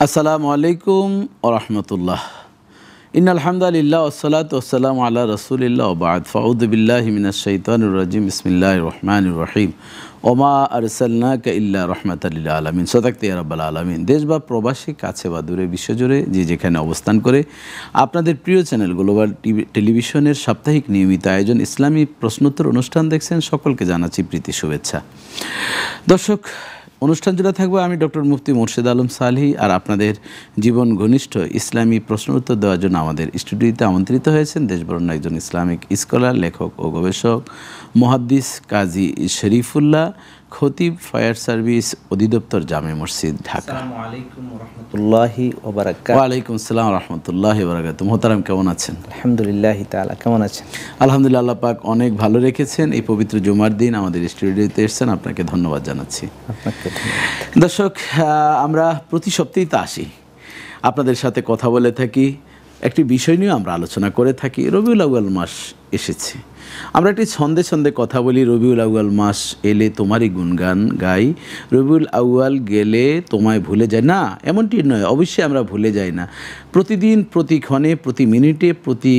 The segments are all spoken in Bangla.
আসসালামু আলাইকুম ওয়া রাহমাতুল্লাহ। ইন্নাল হামদালিল্লাহ ওয়াসসালাতু ওয়াসসালামু আলা রাসূলিল্লাহ ওয়া বা'দ। ফাউযু বিল্লাহি মিনাশ শাইতানির রাজিম। বিসমিল্লাহির রহমানির রহিম। ওমা আরসালনাকা ইল্লা রাহমাতাল লিল আলামিন। সাদাকতা ইয়া রাব্বাল আলামিন। দেশ বা প্রবাসী, কাছে বা দূরে, বিশ্বজুড়ে যে যেখানে অবস্থান করে আপনাদের প্রিয় চ্যানেল গ্লোবাল টেলিভিশনের সাপ্তাহিক নিয়মিত আয়োজন ইসলামী প্রশ্নোত্তর অনুষ্ঠান দেখছেন, সকলকে জানাচ্ছি প্রীতি শুভেচ্ছা। দর্শক, অনুষ্ঠান জুড়ে থাকবো আমি ডক্টর মুফতি মোর্শেদ আলম সালেহী, আর আপনাদের জীবন ঘনিষ্ঠ ইসলামী প্রশ্ন উত্তর দেওয়ার জন্য আমাদের স্টুডিওতে আমন্ত্রিত হয়েছেন দেশবরণ্য একজন ইসলামিক স্কলার, লেখক ও গবেষক, মুহাদ্দিস কাজী শরীফুল্লাহ, খতিব, ফায়ার সার্ভিস অধিদপ্তর, জামে মসজিদ, ঢাকা। আসসালামু আলাইকুম ওয়া রাহমাতুল্লাহি ওয়া বারাকাতুহু। ওয়া আলাইকুম আসসালাম ওয়া রাহমাতুল্লাহি ওয়া বারাকাতুহু। মোহতারাম, কেমন আছেন? আলহামদুলিল্লাহ তাআলা, কেমন আছেন? আলহামদুলিল্লাহ, আল্লাহ পাক অনেক ভালো রেখেছেন। এই পবিত্র জুমার দিন আমাদের স্টুডিওতে এসেছেন, আপনাকে ধন্যবাদ জানাচ্ছি। আপনাকে ধন্যবাদ। দর্শক, আমরা প্রতি সপ্তাহেই তো আসি, আপনাদের সাথে কথা বলে থাকি, একটি বিষয় নিয়ে আমরা আলোচনা করে থাকি। রবিউল আউয়াল মাস এসেছে, আমরা একটি ছন্দে ছন্দে কথা বলি। রবিউল আউয়াল মাস এলে তোমারই গুণগান গাই, রবিউল আউয়াল গেলে তোমায় ভুলে যায় না। এমনটি নয়, অবশ্যই আমরা ভুলে যাই না। প্রতিদিন, প্রতিক্ষণে, প্রতি মিনিটে, প্রতি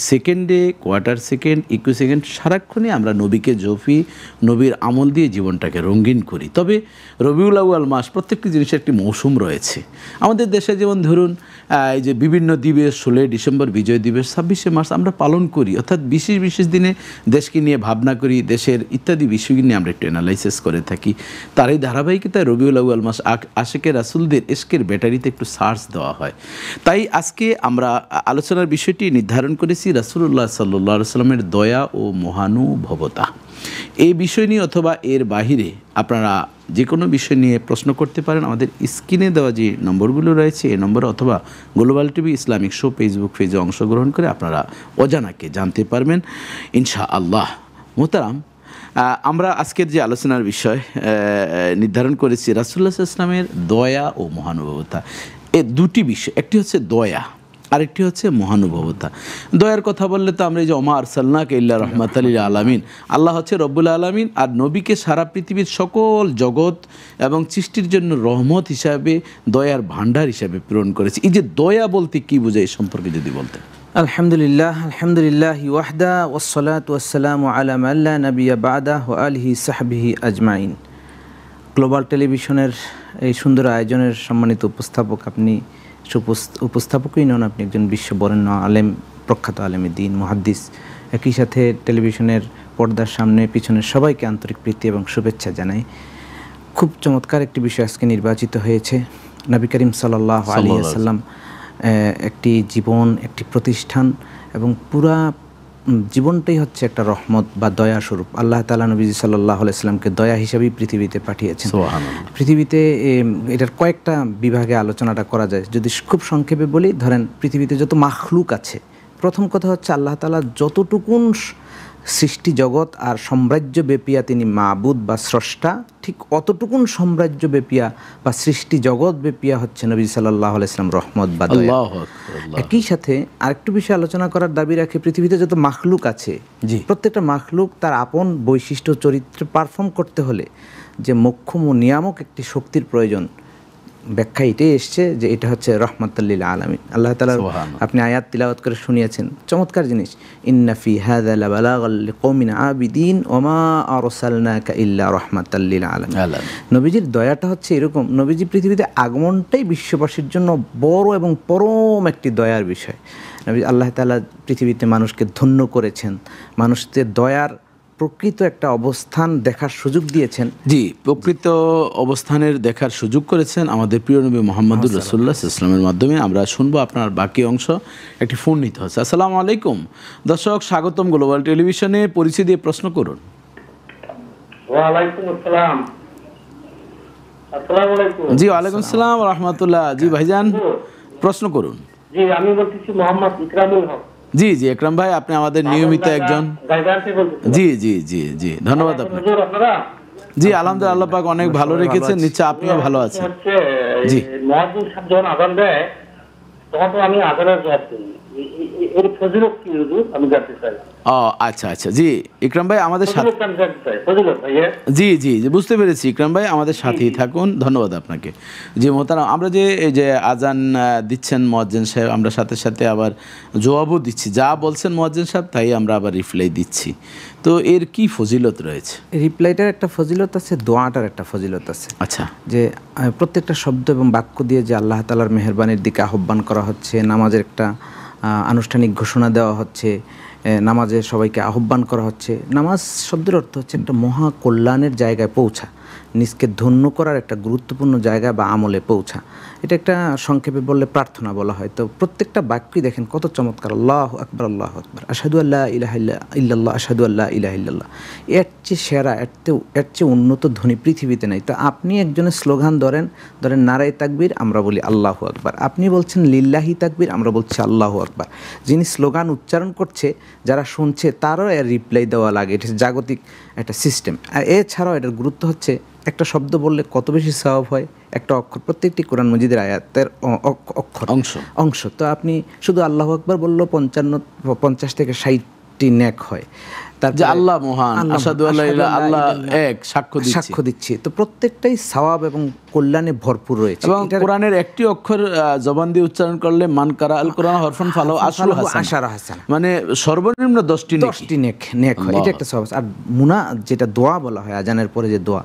সেকেন্ডে, কোয়ার্টার সেকেন্ড, ইকো সেকেন্ড, সারাক্ষণে আমরা নবীকে জপি, নবীর আমল দিয়ে জীবনটাকে রঙিন করি। তবে রবিউল আউয়াল মাস, প্রত্যেকটি জিনিসের একটি মৌসুম রয়েছে। আমাদের দেশে যেমন ধরুন এই যে বিভিন্ন দিবস, 16 ডিসেম্বর বিজয় দিবস, 26শে মার্চ আমরা পালন করি, অর্থাৎ বিশেষ বিশেষ দিনে দেশকে নিয়ে ভাবনা করি, দেশের ইত্যাদি বিষয়গুলি নিয়ে আমরা একটু অ্যানালাইসিস করে থাকি। তার এই ধারাবাহিকতায় রবিউল আউয়াল মাস আশেকে রাসূলদের ইশকের ব্যাটারিতে একটু চার্জ দেওয়া হয়। তাই আজকে আমরা আলোচনার বিষয়টি নির্ধারণ করেছি রাসূলুল্লাহ সাল্লাল্লাহু আলাইহি ওয়াসাল্লামের দয়া ও মহানুভবতা। এই বিষয় নিয়ে অথবা এর বাহিরে আপনারা যে কোনো বিষয় নিয়ে প্রশ্ন করতে পারেন। আমাদের স্ক্রিনে দেওয়া যে নম্বরগুলো রয়েছে, এই নম্বরে অথবা global TV Islamic show Facebook পেজে অংশগ্রহণ করে আপনারা অজানাকে জানতে পারবেন ইনশাআল্লাহ। মোহতারাম, আমরা আজকের যে আলোচনার বিষয় নির্ধারণ করেছি রাসূলুল্লাহ সাল্লাল্লাহু আলাইহি ওয়াসাল্লামের দয়া ও মহানুভবতা। এই দুটি বিষয়, একটি হচ্ছে দয়া, আরেকটি হচ্ছে মহানুভবতা। দয়ার কথা বললে তো আমরা এই যে ওমা আরসালনাকা ইল্লা রাহমাতাল লিল আলামিন, আল্লাহ হচ্ছে রব্বুল আলামিন, আর নবীকে সারা পৃথিবীর সকল জগৎ এবং সৃষ্টির জন্য রহমত হিসাবে, দয়ার ভাণ্ডার হিসাবে প্রেরণ করেছে। এই যে দয়া বলতে কি বোঝায়, এই সম্পর্কে যদি বলতেন। আলহামদুলিল্লাহ, আলহামদুলিল্লাহ ওয়াহদা ওয়াসসালাতু ওয়াসসালামু আলা মান লা নাবিয়্যা বা'দা ওয়া আলিহি সাহবিহি আজমাইন। গ্লোবাল টেলিভিশনের এই সুন্দর আয়োজনের সম্মানিত উপস্থাপক, আপনি উপস্থাপকই নন, আপনি একজন বিশ্ববরেণ্য আলেম, প্রখ্যাত আলেমে দ্বীন, মুহাদ্দিস। একই সাথে টেলিভিশনের পর্দার সামনে পিছনের সবাইকে আন্তরিক প্রীতি এবং শুভেচ্ছা জানাই। খুব চমৎকার একটি বিষয় আজকে নির্বাচিত হয়েছে। নবী করিম সাল্লাল্লাহু আলাইহি ওয়াসাল্লাম একটি জীবন, একটি প্রতিষ্ঠান এবং পুরা জীবনটাই হচ্ছে একটা রহমত বা দয়া স্বরূপ। আল্লাহ তাআলা নবীজি সাল্লাল্লাহু আলাইহি ওয়াসাল্লামকে দয়া হিসেবেই পৃথিবীতে পাঠিয়েছেন। পৃথিবীতে এটার কয়েকটা বিভাগে আলোচনাটা করা যায়। যদি খুব সংক্ষেপে বলি, ধরেন পৃথিবীতে যত মাখলুক আছে, প্রথম কথা হচ্ছে আল্লাহ তাআলা যতটুকুন সৃষ্টি জগৎ আর সাম্রাজ্য ব্যাপিয়া তিনি মাবুদ বা স্রষ্টা, ঠিক অতটুকুন সাম্রাজ্য ব্যাপিয়া বা সৃষ্টি জগৎ ব্যাপিয়া হচ্ছে নবী সাল্লাল্লাহু আলাইহি ওয়াসাল্লাম রহমত বা দয়া। একই সাথে আরেকটু বিষয় আলোচনা করার দাবি রাখে, পৃথিবীতে যত মাখলুক আছে, প্রত্যেকটা মাখলুক তার আপন বৈশিষ্ট্য চরিত্র পারফর্ম করতে হলে যে মোক্ষম ও নিয়ামক একটি শক্তির প্রয়োজন, ব্যাখ্যা এটাই এসছে যে এটা হচ্ছে রাহমাতাল লিল আলামিন। আল্লাহ তাআলা, আপনি আয়াত তিলাওয়াত করে শুনিয়েছেন, চমৎকার জিনিস। ইন্না ফি হাযা লাবালাগাল লিকওমিন আবিদিন ওয়া মা আরসালনাকা ইল্লা রাহমাতাল লিল আলামিন। নবীজির দয়াটা হচ্ছে এরকম, নবীজি পৃথিবীতে আগমনটাই বিশ্ববাসীর জন্য বড় এবং পরম একটি দয়ার বিষয়। নবী আল্লাহ তাআলা পৃথিবীতে মানুষকে ধন্য করেছেন, মানুষদের দয়ার প্রকৃত একটা অবস্থান দেখার সুযোগ দিয়েছেন। জি, প্রকৃত অবস্থানের দেখার সুযোগ করেছেন আমাদের প্রিয় নবী মুহাম্মদুর রাসূলুল্লাহ সাল্লাল্লাহু আলাইহি ওয়াসাল্লামের মাধ্যমে। আমরা শুনবো আপনার বাকি অংশ। একটি ফোন নিতে হচ্ছে। আসসালামু আলাইকুম দর্শক, স্বাগতম গ্লোবাল টেলিভিশনে। পরিচয় দিয়ে প্রশ্ন করুন। ওয়া আলাইকুম আসসালাম। আসসালামু আলাইকুম। জি, ওয়ালাইকুম আসসালাম ওয়া রাহমাতুল্লাহ। জি ভাইজান, প্রশ্ন করুন। জি, আমি বলতেছি মোহাম্মদ ইকরামুল হক। জি জি, একরাম ভাই, আপনি আমাদের নিয়মিত একজন। জি জি জি জি, ধন্যবাদ আপনাকে। জি আলহামদুলিল্লাহ, আল্লাহ পাক অনেক ভালো রেখেছেন, নিশ্চয় আপনিও ভালো আছেন। হচ্ছে জি। মুয়াজ্জিন সাহেব যখন আযান দেয় তখন তো আমি আযানের জবাব দিই। এর ফজিলত কি হুজুর? আমি জানতে চাই। ও আচ্ছা আচ্ছা, জি ইকরাম ভাই আমাদের সাথে, ফজিলত আমি জানতে চাই। ফজিলত ভাইয়া। জি জি জি বুঝতে পেরেছি ইকরাম ভাই, আমাদের সাথেই থাকুন, ধন্যবাদ আপনাকে। জি মোহতারাম, আমরা যে এই যে আজান দিচ্ছেন মুয়াজ্জিন সাহেব, আমরা সাথে সাথে আবার জবাবও দিচ্ছি, যা বলছেন মুয়াজ্জিন সাহেব তাই আমরা আবার রিপ্লাই দিচ্ছি। তো এর কি ফজিলত রয়েছে? রিপ্লাইটার একটা ফজিলত আছে, দোয়াটার একটা ফজিলত আছে। আচ্ছা, যে প্রত্যেকটা শব্দ এবং বাক্য দিয়ে যে আল্লাহ তাআলার মেহেরবানির দিকে আহ্বান করা হচ্ছে, নামাজের একটা আনুষ্ঠানিক ঘোষণা দেওয়া হচ্ছে, নামাজে সবাইকে আহ্বান করা হচ্ছে। নামাজ শব্দের অর্থ হচ্ছে একটা মহা কল্যাণের জায়গায় পৌঁছা, নিজকে ধন্য করার একটা গুরুত্বপূর্ণ জায়গা বা আমলে পৌঁছা। এটা একটা সংক্ষেপে বললে প্রার্থনা বলা হয়। তো প্রত্যেকটা বাক্যই দেখেন কত চমৎকার। আল্লাহু আকবার, আল্লাহু আকবার, আশহাদু আল্লা ইলাহা ইল্লাল্লাহ, আশহাদু আল্লা ইলাহা ইল্লাল্লাহ। এর চেয়ে সেরা, এর চেয়ে উন্নত ধ্বনি পৃথিবীতে নেই। তো আপনি একজনের স্লোগান ধরেন নারায়ে তাকবীর, আমরা বলি আল্লাহু আকবার। আপনি বলছেন লিল্লাহি তাকবীর, আমরা বলছি আল্লাহু আকবার। যিনি স্লোগান উচ্চারণ করছে, যারা শুনছে তারও এর রিপ্লাই দেওয়া লাগে। এটা জাগতিক একটা সিস্টেম। আর এছাড়াও এটার গুরুত্ব হচ্ছে একটা শব্দ বললে কত বেশি সওয়াব হয়, একটা অক্ষর, প্রত্যেকটি কোরআন মজিদের আয়াতের অক্ষর অংশ। তো আপনি শুধু আল্লাহু আকবার বললেও 50 থেকে 60টি নেক হয়। যে আল্লাহ মহান, আশহাদু আল্লা ইলাহা আল্লাহ এক, সাক্ষ্য দিচ্ছি। তো প্রত্যেকটাই সওয়াব এবং কল্যাণে ভরপুর রয়েছে। এবং কোরআনের একটি অক্ষর জবান দিয়ে উচ্চারণ করলে মান কারা আল কোরআন হরফান ফালাহু আশারু হাসানাহ, মানে সর্বনিম্ন 10টি নেক হয়। এটা একটা সওয়াব। আর মুনা, যেটা দোয়া বলা হয় আজানের পরে যে দোয়া,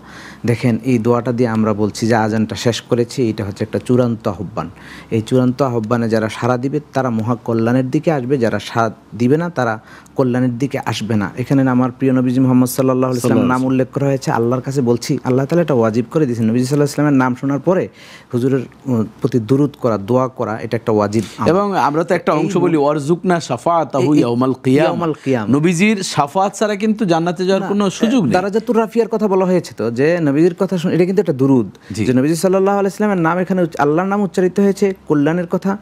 দেখেন এই দোয়াটা দিয়ে আমরা বলছি যে আজানটা শেষ করেছি, এটা হচ্ছে একটা চূড়ান্ত আহ্বান। এই চূড়ান্ত আহ্বানে যারা সাড়া দিবে তারা মহা কল্যাণের দিকে আসবে, যারা সাড়া দিবে না তারা কল্যাণের দিকে আসবে না। এখানে আমার প্রিয় নবীজি মুহাম্মদ সাল্লাল্লাহু আলাইহি ওয়াসাল্লামের নাম উল্লেখ করা হয়েছে। আল্লাহর কাছে বলছি, আল্লাহ তাআলা এটা ওয়াজিব করে দিয়েছেন। নবীজি সাল্লাল্লাহু আলাইহি ওয়াসাল্লামের নাম শোনার পরে হুজুরের প্রতি দুরূদ করা, দোয়া করা, এটা একটা ওয়াজিব। এবং আমরা তো একটা অংশ বলি ওয়ারজুকনা শাফাআতাহু ইয়াউমাল কিয়ামাহ, নবীজির শাফাআত ছাড়া কিন্তু জান্নাতে যাওয়ার কোনো সুযোগ নেই। দারাজাতুর রাফিয়ার কথা বলা হয়েছে, তো যে নবীজির কথা শুনে, এটা কিন্তু একটা দুরূদ যে নবীজি সাল্লাল্লাহু আলাইহি ওয়াসাল্লামের নাম, এখানে আল্লাহর নাম উচ্চারিত হয়েছে, কল্যাণের কথা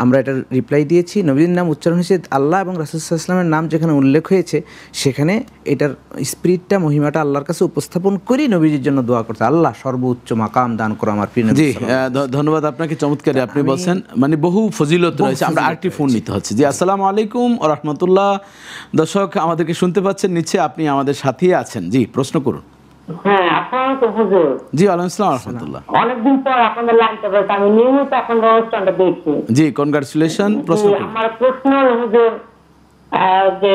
আমরা এটার রিপ্লাই দিয়েছি। নবীজির নাম উচ্চারণ হয়েছে, আল্লাহ এবং রাসূল সাল্লাল্লাহু আলাইহি ওয়াসাল্লামের নাম যেখানে উল্লেখ হয়েছে সেখানে এটার স্পিরিটটা, মহিমাটা আল্লাহর কাছে উপস্থাপন করি নবীজির জন্য দোয়া করতে, আল্লাহ সর্বোচ্চ মাকাম দান করো আমার প্রিয় নবী। জি ধন্যবাদ আপনাকে, চমৎকার আপনি বলছেন, মানে বহু ফজিলত রয়েছে। আমরা আরেকটি ফোন নিতে হচ্ছে। জি আসসালামু আলাইকুম ওয়া রাহমাতুল্লাহ। দর্শক আমাদেরকে শুনতে পাচ্ছেন, নিশ্চয়ই আপনি আমাদের সাথেই আছেন। জি প্রশ্ন করুন। হ্যাঁ, আপনারা তো হুজুর। জি ওয়ালাইকুম আসসালাম ওয়া রাহমাতুল্লাহ। অনেকদিন পর আপনাদের লাইনটা পেয়েছি, আমি নিয়মিত আপনাদের অনুষ্ঠানটা দেখছি। জি কনগ্রাচুলেশন। প্রশ্ন করুন। আমার প্রশ্ন হলো হুজুর, যে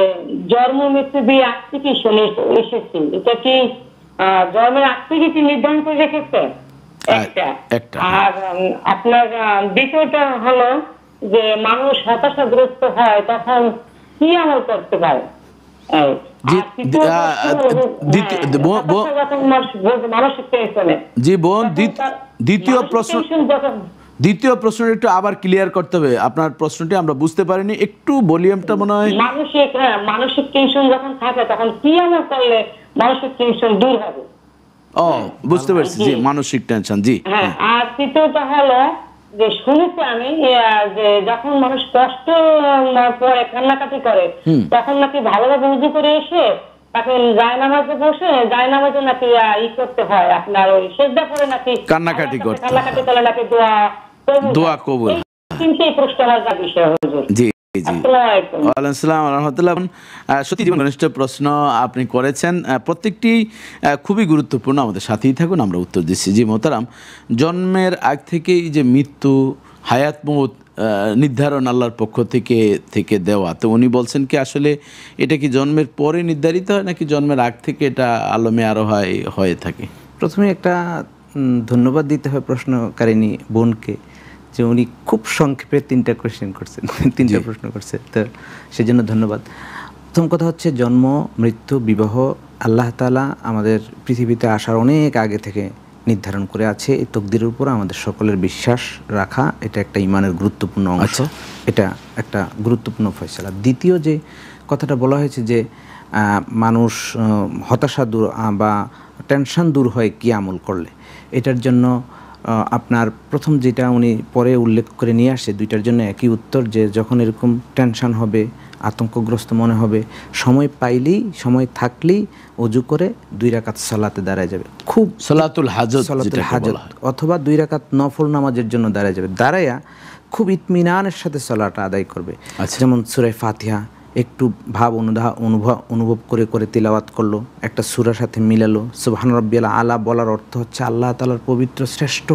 জন্ম মৃত্যু দিয়ে আজ থেকে এসেছি, এটা কি জন্মের আগ থেকে কি নির্ধারণ করে রেখেছে? একটা। আর আপনার দ্বিতীয়টা হলো যে মানুষ হতাশাগ্রস্ত হয় তখন কি আমল করতে পারে? জি বোন, দ্বিতীয় প্রশ্নটা একটু আবার ক্লিয়ার করতে হবে। আপনার প্রশ্নটি আমরা বুঝতে পারিনি, একটু ভলিউমটা মনে হয়। মানসিক টেনশন যখন থাকে তখন কি আমল করলে মানসিক টেনশন দূর হবে? ও বুঝতে পারছি, জি মানসিক টেনশন। জি হ্যাঁ। আর তৃতীয়টা হলো যে শুনেছি আমি যে যখন মানুষ কষ্ট পরে কান্নাকাটি করে তখন নাকি ভালোভাবে উজু করে এসে তাকে জায়নামাজে বসে জায়নামাজে নাকি করতে হয়, আপনার ওই সিজদা পড়ে নাকি কান্নাকাটি করলে নাকি দোয়া কবুল। তিনটেই প্রশ্ন হওয়ার বিষয় হুজুর। জি জি ওয়ালাইকুম আসসালাম ওয়া রাহমাতুল্লাহ। সত্যি জীবন ঘনিষ্ঠ প্রশ্ন আপনি করেছেন, প্রত্যেকটি খুবই গুরুত্বপূর্ণ। আমাদের সাথেই থাকুন, আমরা উত্তর দিচ্ছি। জি মোহতারাম, জন্মের আগ থেকেই যে মৃত্যু, হায়াত মউত নির্ধারণ আল্লাহর পক্ষ থেকে দেওয়া, তো উনি বলছেন কি আসলে এটা কি জন্মের পরে নির্ধারিত হয় নাকি জন্মের আগ থেকে এটা আলমে আরো হয়ে থাকে? প্রথমে একটা ধন্যবাদ দিতে হয় প্রশ্নকারিণী বোনকে, যে উনি খুব সংক্ষেপে 3টা কোয়েশ্চেন করছেন, 3টা প্রশ্ন করছে, তো সেজন্য ধন্যবাদ। প্রথম কথা হচ্ছে জন্ম, মৃত্যু, বিবাহ আল্লাহ তাআলা আমাদের পৃথিবীতে আসার অনেক আগে থেকে নির্ধারণ করে আছে। এই তকদিরের উপর আমাদের সকলের বিশ্বাস রাখা, এটা একটা ইমানের গুরুত্বপূর্ণ অংশ, এটা একটা গুরুত্বপূর্ণ ফয়সালা। দ্বিতীয় যে কথাটা বলা হয়েছে যে মানুষ হতাশা দূর বা টেনশন দূর হয় কি আমল করলে, এটার জন্য আপনার প্রথম যেটা উনি পরে উল্লেখ করে নিয়ে আসে দুইটার জন্য একই উত্তর, যে যখন এরকম টেনশন হবে, আতঙ্কগ্রস্ত মনে হবে, সময় পাইলেই, সময় থাকলেই অজু করে 2 রাকাত সালাতে দাঁড়ায় যাবে, খুব সালাতুল হাজত, সালাতুল হাজত, অথবা 2 রাকাত নফল নামাজের জন্য দাঁড়ায় যাবে, দাঁড়াইয়া খুব ইতমিনানের সাথে সালাটা আদায় করবে। যেমন সূরা ফাতিহা একটু ভাব অনুভব করে করে তিলাওয়াত করলো, একটা সূরার সাথে মিলালো। সুবহান রাব্বিয়াল আলা বলার অর্থ হচ্ছে আল্লাহ তাআলার পবিত্র, শ্রেষ্ঠ,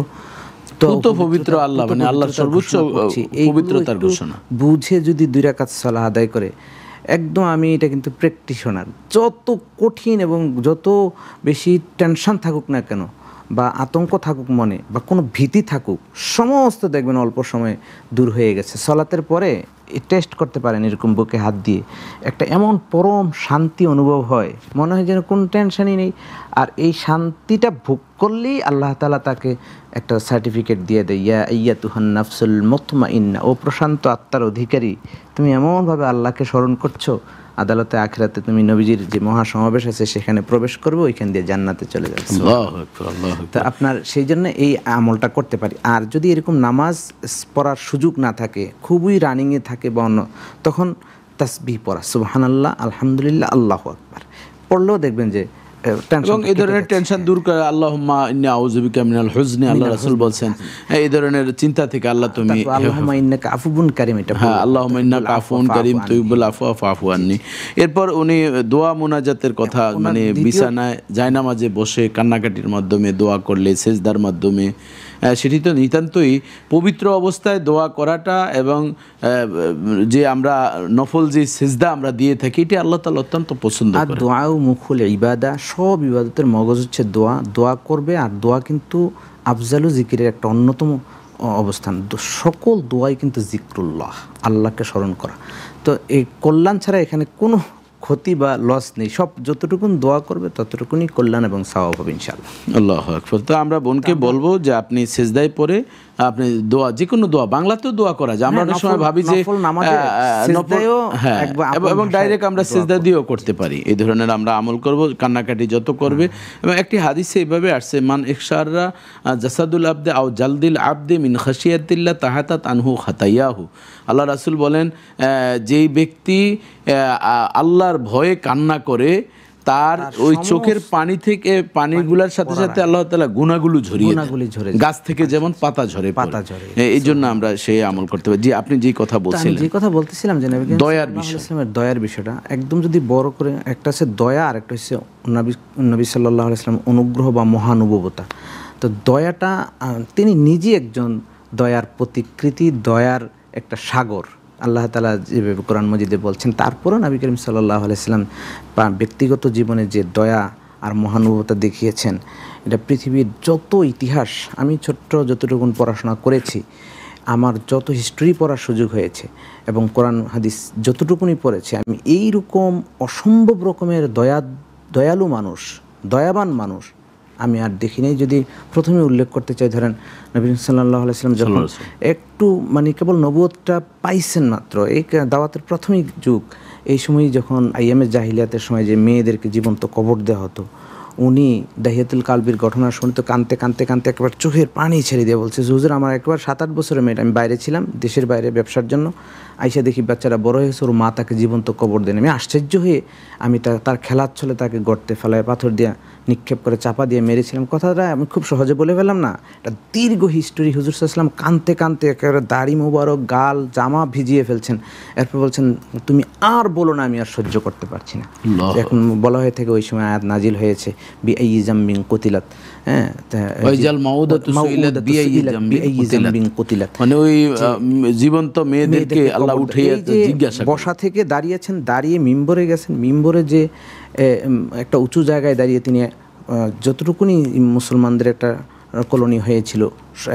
তো পবিত্র আল্লাহ, মানে আল্লাহর সর্বোচ্চ পবিত্রতার ঘোষণা বুঝে যদি 2 রাকাত সালাহ আদায় করে, একদম আমি এটা কিন্তু প্র্যাকটিশনার, যত কঠিন এবং যত বেশি টেনশন থাকুক না কেন, বা আতঙ্ক থাকুক মনে, বা কোনো ভীতি থাকুক, সমস্ত দেখবেন অল্প সময়ে দূর হয়ে গেছে। সালাতের পরে টেস্ট করতে পারেন, এরকম বুকে হাত দিয়ে একটা এমন পরম শান্তি অনুভব হয়, মনে হয় যেন কোনো টেনশনই নেই। আর এই শান্তিটা ভোগ করলেই আল্লাহ তাআলা তাকে একটা সার্টিফিকেট দিয়ে দেয়, ইয়া আইয়াতুহান নাফসুল মুতমাইন্না, ও প্রশান্ত আত্মার অধিকারী, তুমি এমনভাবে আল্লাহকে স্মরণ করছো, আদালতে আখিরাতে তুমি নবীজির যে মহাসমাবেশ আছে সেখানে প্রবেশ করবে, ওইখান দিয়ে জান্নাতে চলে যাবে। তো আপনার সেই জন্য এই আমলটা করতে পারি। আর যদি এরকম নামাজ পড়ার সুযোগ না থাকে, খুবই রানিংয়ে থাকে বা অন্য, তখন তাসবিহ পড়া, সুবহানাল্লাহ, আলহামদুলিল্লাহ, আল্লাহু আকবার পড়লেও দেখবেন যে এবং এই ধরনের টেনশন দূর করে। আল্লাহুম্মা ইন্নী আউযু বিকা মিনাল হুজনি, আল্লাহ রাসূল বলছেন এই ধরনের চিন্তা থেকে আল্লাহ তুমি, আল্লাহুম্মা ইন্নাকা আফুবুন কারীম, এটা হ্যাঁ, আল্লাহুম্মা ইন্নাকা আফুন কারীম তুহিব্বুল আফওয়া ফাফু আন্নি। এরপর উনি দোয়া মুনাজাতের কথা, মানে বিছানায় জায়নামাজে বসে কান্নাকাটির মাধ্যমে দোয়া করলে, সেজদার মাধ্যমে, সেটি তো নিতান্তই পবিত্র অবস্থায় দোয়া করাটা, এবং যে আমরা নফল যে সেজদা আমরা দিয়ে থাকি, এটি আল্লাহ তাআলা অত্যন্ত পছন্দ করেন। আর দোয়া ও মুখুল ইবাদা, সব ইবাদতের মগজ হচ্ছে দোয়া। দোয়া করবে, আর দোয়া কিন্তু আফজালু জিকিরের একটা অন্যতম অবস্থান। সকল দোয়াই কিন্তু জিক্রুল্লাহ, আল্লাহকে স্মরণ করা। তো এই কল্যাণ ছাড়া এখানে কোনো ক্ষতি বা লস নেই, সব যতটুকুন দোয়া করবে ততটুকুনই কল্যাণ এবং সওয়াব হবে ইনশাআল্লাহ। আল্লাহু আকবার। তো আমরা বোনকে বলবো যে আপনি সেজদায় পড়ে আপনি দোয়া, যে কোনো দোয়া, বাংলাতেও দোয়া করা যায়। আমরা অনেক সময় ভাবি যে এবং ডাইরেক্ট আমরা সেজদা দিয়েও করতে পারি। এই ধরনের আমরা আমল করব, কান্নাকাটি যত করবে। এবং একটি হাদিসে এইভাবে আসছে, মান ইখশাররা জাসাদুল আবদে আও জালদিল আবদে মিন খাশিয়াতিল্লাহ তাহাতাত আনহু খাতায়াহু। আল্লাহ রাসূল বলেন, যেই ব্যক্তি আল্লাহর ভয়ে কান্না করে, তার ওই চোখের পানি থেকে, পানিগুলোর সাথে সাথে আল্লাহ তাআলা গুনাহগুলো ঝরিয়ে দেন, গাছ থেকে যেমন পাতা ঝরে। এই জন্য আমরা সেই আমল করতে পারি। জি, আপনি যে কথা বলছিলেন, যে কথা বলতেছিলাম যে নবী দয়ার বিষয়, দয়ার বিষয়টা একদম যদি বড় করে, একটা হচ্ছে দয়া আর একটা হচ্ছে নবী সাল্লাল্লাহু আলাইহি ওয়াসাল্লাম অনুগ্রহ বা মহানুভবতা। তো দয়াটা, তিনি নিজে একজন দয়ার প্রতিকৃতি, দয়ার একটা সাগর। আল্লাহ তাআলা যেভাবে কোরআন মজিদে বলছেন, তারপরও নবী করিম সাল্লাল্লাহু আলাইহি ওয়াসাল্লাম ব্যক্তিগত জীবনে যে দয়া আর মহানুভবতা দেখিয়েছেন, এটা পৃথিবীর যত ইতিহাস, আমি ছোট্ট যতটুকুন পড়াশোনা করেছি, আমার যত হিস্ট্রি পড়ার সুযোগ হয়েছে এবং কোরআন হাদিস যতটুকুনি পড়েছি, আমি এইরকম অসম্ভব রকমের দয়ালু মানুষ, দয়াবান মানুষ আমি আর দেখি নাই। যদি প্রথমে উল্লেখ করতে চাই, ধরেন নবী সাল্লাল্লাহু আলাইহি ওয়াসাল্লাম যখন একটু মানে কেবল নবুয়তটা পাইছেন মাত্র, এই দাওয়াতের প্রাথমিক যুগ, এই সময় যখন আইয়ামে জাহিলিয়াতের সময় যে মেয়েদেরকে জীবন্ত কবর দেওয়া হতো, উনি দাহিয়াতুল কালবির ঘটনা শুনতে কাঁদতে কাঁদতে কাঁদতে একবার চোখের পানি ছেড়ে দিয়ে বলছে, হুজুর আমার একবার 7-8 বছরের মেয়ে, আমি বাইরে ছিলাম, দেশের বাইরে ব্যবসার জন্য, আইসা দেখি বাচ্চারা বড় হয়েছে, ওর মা তাকে জীবন্ত কবর দেন। আমি আশ্চর্য হয়ে আমি তার খেলার ছলে তাকে গর্তে ফেলায় পাথর দিয়ে নিক্ষেপ করে চাপা দিয়ে মেরেছিলাম। কথাটা আমি খুব সহজে বলে ফেললাম না, এটা দীর্ঘ হিস্টোরি। হুজুর সাল্লাল্লাহু আলাইহি ওয়াসাল্লাম কাঁদতে কাঁদতে একেবারে দাড়ি মোবারক, গাল, জামা ভিজিয়ে ফেলছেন। এরপর বলছেন, তুমি আর বলো না, আমি আর সহ্য করতে পারছি না। এখন বলা হয়ে থেকে ওই সময় আয়াত নাজিল হয়েছে, বিআইয়ি যামবিন কুতিলাত, হ্যাঁ, ওয়াইজাল মাউদাতু সুইলাত বিআইয়ি যামবিন কুতিলাত, মানে ওই জীবন্ত মেয়েদেরকে আল্লাহ উঠিয়ে জিজ্ঞাসা, বসা থেকে দাঁড়িয়েছেন, দাঁড়িয়ে মিম্বরে গেছেন, মিম্বরে যে একটা উঁচু জায়গায় দাঁড়িয়ে তিনি যতটুকুনি মুসলমানদের একটা কলোনি হয়েছিল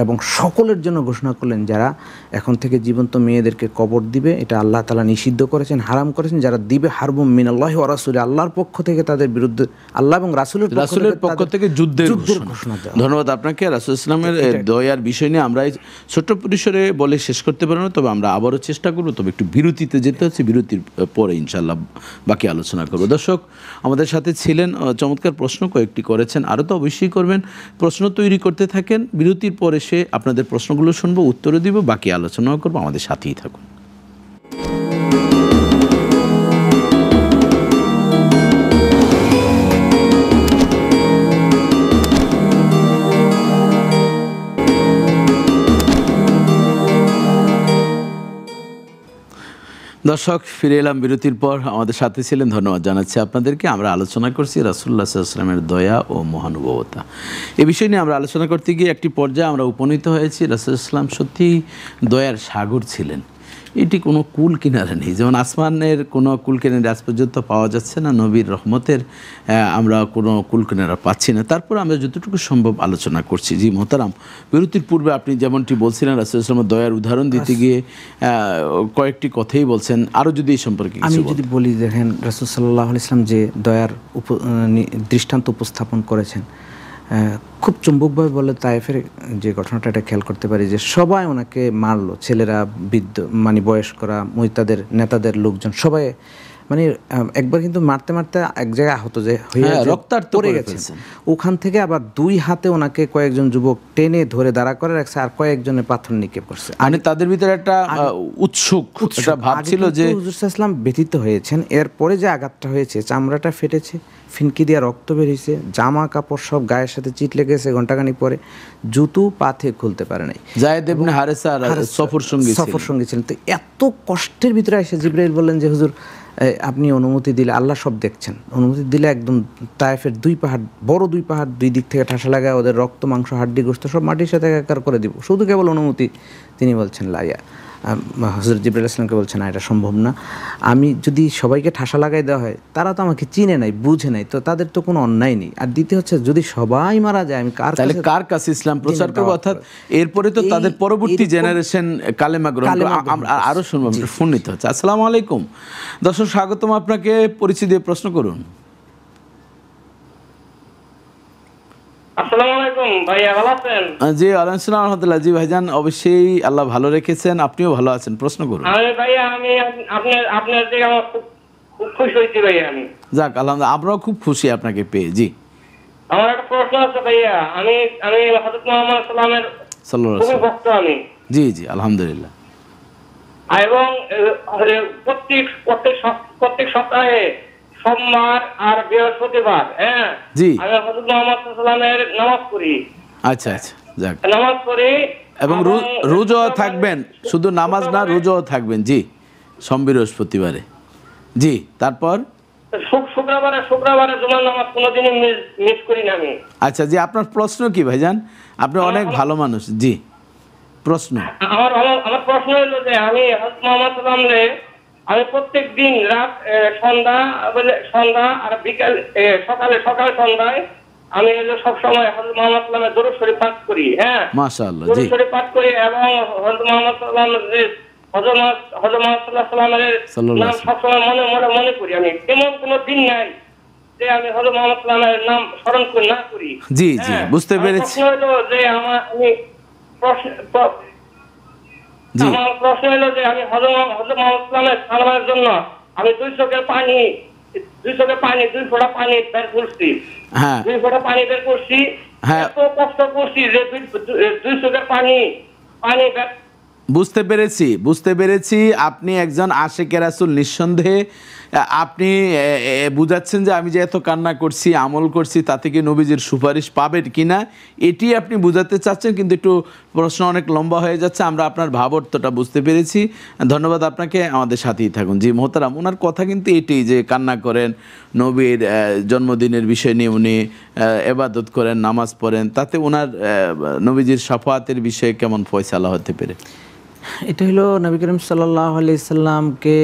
এবং সকলের জন্য ঘোষণা করলেন যারা এখন থেকে জীবন্ত মেয়েদেরকে কবর দিবে, এটা আল্লাহ তাআলা নিষিদ্ধ করেছেন, হারাম করেছেন। যারা দিবে হারবুম মিনাল্লাহি ওয়া রাসূলি, আল্লাহর পক্ষ থেকে তাদের বিরুদ্ধে, আল্লাহ এবং রাসূলের পক্ষ থেকে যুদ্ধের ঘোষণা দেওয়া। ধন্যবাদ আপনাকে। রাসূল ইসলামের দয়ার বিষয় নিয়ে আমরা এই ছোট্ট পরিসরে বলে শেষ করতে পারবো না, তবে আমরা আবারও চেষ্টা করবো। তবে একটু বিরতিতে যেতে হচ্ছে, বিরতির পরে ইনশাআল্লাহ বাকি আলোচনা করবো। দর্শক আমাদের সাথে ছিলেন, চমৎকার প্রশ্ন কয়েকটি করেছেন, আরও তো অবশ্যই করবেন। প্রশ্ন তৈরি করতে থাকেন, বিরতির পরে সে আপনাদের প্রশ্নগুলো শুনবো, উত্তরও দিব, বাকি আলোচনাও করবো। আমাদের সাথেই থাকুন। দর্শক ফিরে এলাম বিরতির পর, আমাদের সাথে ছিলেন, ধন্যবাদ জানাচ্ছি আপনাদেরকে। আমরা আলোচনা করছি রাসূলুল্লাহ সাল্লাল্লাহু আলাইহি ওয়াসাল্লামের দয়া ও মহানুভবতা। এই বিষয় নিয়ে আমরা আলোচনা করতে গিয়ে একটি পর্যায়ে আমরা উপনীত হয়েছি রাসূলুল্লাহ সাল্লাল্লাহু আলাইহি ওয়াসাল্লাম সত্যিই দয়ার সাগর ছিলেন। এটি কোনো কুল কিনারা নেই, যেমন আসমানের কোনো কুল কিনারা আজ পর্যন্ত পাওয়া যাচ্ছে না, নবীর রহমতের আমরা কোনো কুল কিনারা পাচ্ছি না। তারপর আমরা যতটুকু সম্ভব আলোচনা করছি। জি মোহতারাম, বিরতির পূর্বে আপনি যেমনটি বলছিলেন রাসূলুল্লাহ সাল্লাল্লাহু আলাইহি ওয়াসাল্লামের দয়ার উদাহরণ দিতে গিয়ে কয়েকটি কথাই বলছেন, আরও যদি এই সম্পর্কে আমি যদি বলি, দেখেন রাসূল সাল্লাল্লাহু আলাইহি ওয়াসাল্লাম যে দয়ার দৃষ্টান্ত উপস্থাপন করেছেন, খুব চুম্বকভাবে বলে তায়েফের যে ঘটনাটা, এটা খেয়াল করতে পারি যে সবাই ওনাকে মারলো, ছেলেরা, বৃদ্ধ, মানে বয়স্করা, তাদের নেতাদের লোকজন সবাই, মানে একবার কিন্তু মারতে মারতে এক জায়গায় আহত যে হয়ে রক্তাক্ত পড়ে গেছে। ওখান থেকে আবার দুই হাতে ওনাকে কয়েকজন যুবক টেনে ধরে দাঁড়া করে রাখছে, আর কয়েকজনের পাথর নিক্ষেপ করছে। মানে তাদের ভিতরে একটা উৎসুক একটা ভাব ছিল যে হুজুর সাল্লাল্লাহু আলাইহি ওয়াসাল্লাম ব্যথিত হয়েছেন। এরপরে যে আঘাতটা হয়েছে, চামড়াটা ফেটেছে, ফিনকি দিয়ে রক্ত বেরিয়েছে, জামা কাপড় সব গায়ের সাথে চিট লেগেছে, ঘন্টাখানিক পরে জুতো পাথে খুলতে পারে নাই। যায়েদ ইবনে হারেসা সফর সঙ্গী ছিলেন। তো এত কষ্টের ভিতরে এসে জিবরাইল বললেন যে হুজুর আপনি অনুমতি দিলে, আল্লাহ সব দেখছেন, অনুমতি দিলে একদম তায়েফের দুই পাহাড়, বড় দুই পাহাড়, দুই দিক থেকে ঠাসা লাগায় ওদের রক্ত, মাংস, হাড্ডি, গোশত সব মাটির সাথে একাকার করে দিব, শুধু কেবল অনুমতি। তিনি বলছেন লাইয়া, হযরত জিবরাইল ইসলামকে বলছেন না, এটা সম্ভব না। আমি যদি সবাইকে ঠাসা লাগাই দেওয়া হয়, তারা তো আমাকে চিনে নাই, বুঝে নাই, তো তাদের তো কোনো অন্যায় নেই। আর দ্বিতীয় হচ্ছে, যদি সবাই মারা যায়, আমি কার কাছে ইসলাম প্রচার করবো? অর্থাৎ এরপরে তো তাদের পরবর্তী জেনারেশন কালেমা গ্রহণ করবে। আরো শুনবো, ফোন নিতে হচ্ছে। আসসালামু আলাইকুম দর্শক, স্বাগতম আপনাকে, পরিচয় দিয়ে প্রশ্ন করুন। আসসালামু আলাইকুম ভাইয়া, ভালো আছেন? জি ওয়ালাইকুম আসসালাম ওয়া রাহমাতুল্লাহ। জি ভাইজান, অবশ্যই আল্লাহ ভালো রেখেছেন, আপনিও ভালো আছেন, প্রশ্ন করুন। ভাইয়া আমি আপনার থেকে আমার খুব খুশি হয়েছি ভাইয়া। যাক আলহামদুলিল্লাহ, আমরাও খুব খুশি আপনাকে পেয়ে। জি আমার একটা প্রশ্ন আছে ভাইয়া। আমি হযরত মুহাম্মদ সাল্লাল্লাহু আলাইহি ওয়াসাল্লামের ভক্ত আমি। জি জি আলহামদুলিল্লাহ। এবং প্রত্যেক সপ্তাহে সোমবার আর বৃহস্পতিবার জি আমি হযরত মুহাম্মদ সাল্লাল্লাহু আলাইহি ওয়াসাল্লামের নামাজ পড়ি। আচ্ছা আচ্ছা, যাক, নামাজ পড়ি এবং রোজাও থাকবেন, শুধু নামাজ না, রোজাও থাকবেন। জি সোম বৃহস্পতিবারে। জি তারপর শুক্রবারে জুমার নামাজ কোনোদিনই মিস করি না আমি। আচ্ছা জি, আপনার প্রশ্ন কি ভাইজান? আপনি অনেক ভালো মানুষ। জি প্রশ্ন। আমার প্রশ্ন হলো যে আমি হযরত মুহাম্মদ সাল্লাল্লাহু আলাইহি ওয়াসাল্লাম আমি প্রত্যেক দিন রাত সন্ধ্যা আর বিকাল সকালে সন্ধ্যায় আমি সব সময় হযরত মুহাম্মদ সাল্লাল্লাহু আলাইহি ওয়াসাল্লামের দরুদ শরীফ পাঠ করি। মাশাআল্লাহ। জি দরুদ শরীফ পাঠ করি এবং হযরত মুহাম্মদ সাল্লাল্লাহু আলাইহি ওয়াসাল্লামের নাম সবসময় মনে করি। আমি এমন কোনো দিন নাই যে আমি হযরত মুহাম্মদ সাল্লাল্লাহু আলাইহি ওয়াসাল্লামের নাম স্মরণ করি না করি। জি জি বুঝতে পেরেছি। আমার প্রশ্ন হলো যে আমি হযরত মুহাম্মদ সাল্লাল্লাহু আলাইহি ওয়াসাল্লামের সালামের জন্য আমি দুই চোখের পানি 2 ফোঁটা পানি বের করছি। হ্যাঁ 2 ফোঁটা পানি বের করছি, এত কষ্ট করছি যে 2 চোখের পানি বের। বুঝতে পেরেছি। আপনি একজন আশিকে রাসূল, নিঃসন্দেহে আপনি বুঝাচ্ছেন যে আমি যে এত কান্না করছি, আমল করছি, তাতে কি নবীজির সুপারিশ পাবেন কিনা এটি আপনি বুঝাতে চাচ্ছেন, কিন্তু একটু প্রশ্ন অনেক লম্বা হয়ে যাচ্ছে। আমরা আপনার ভাবার্থটা বুঝতে পেরেছি, ধন্যবাদ আপনাকে, আমাদের সাথেই থাকুন। জি মোহতারাম, ওনার কথা কিন্তু এটি যে কান্না করেন, নবীর জন্মদিনের বিষয় নিয়ে উনি ইবাদত করেন, নামাজ পড়েন, তাতে ওনার নবীজির শাফাআতের বিষয়ে কেমন ফয়সালা হতে পারে? এটা হলো নবী করিম সাল্লাল্লাহু আলাইহি সাল্লামকে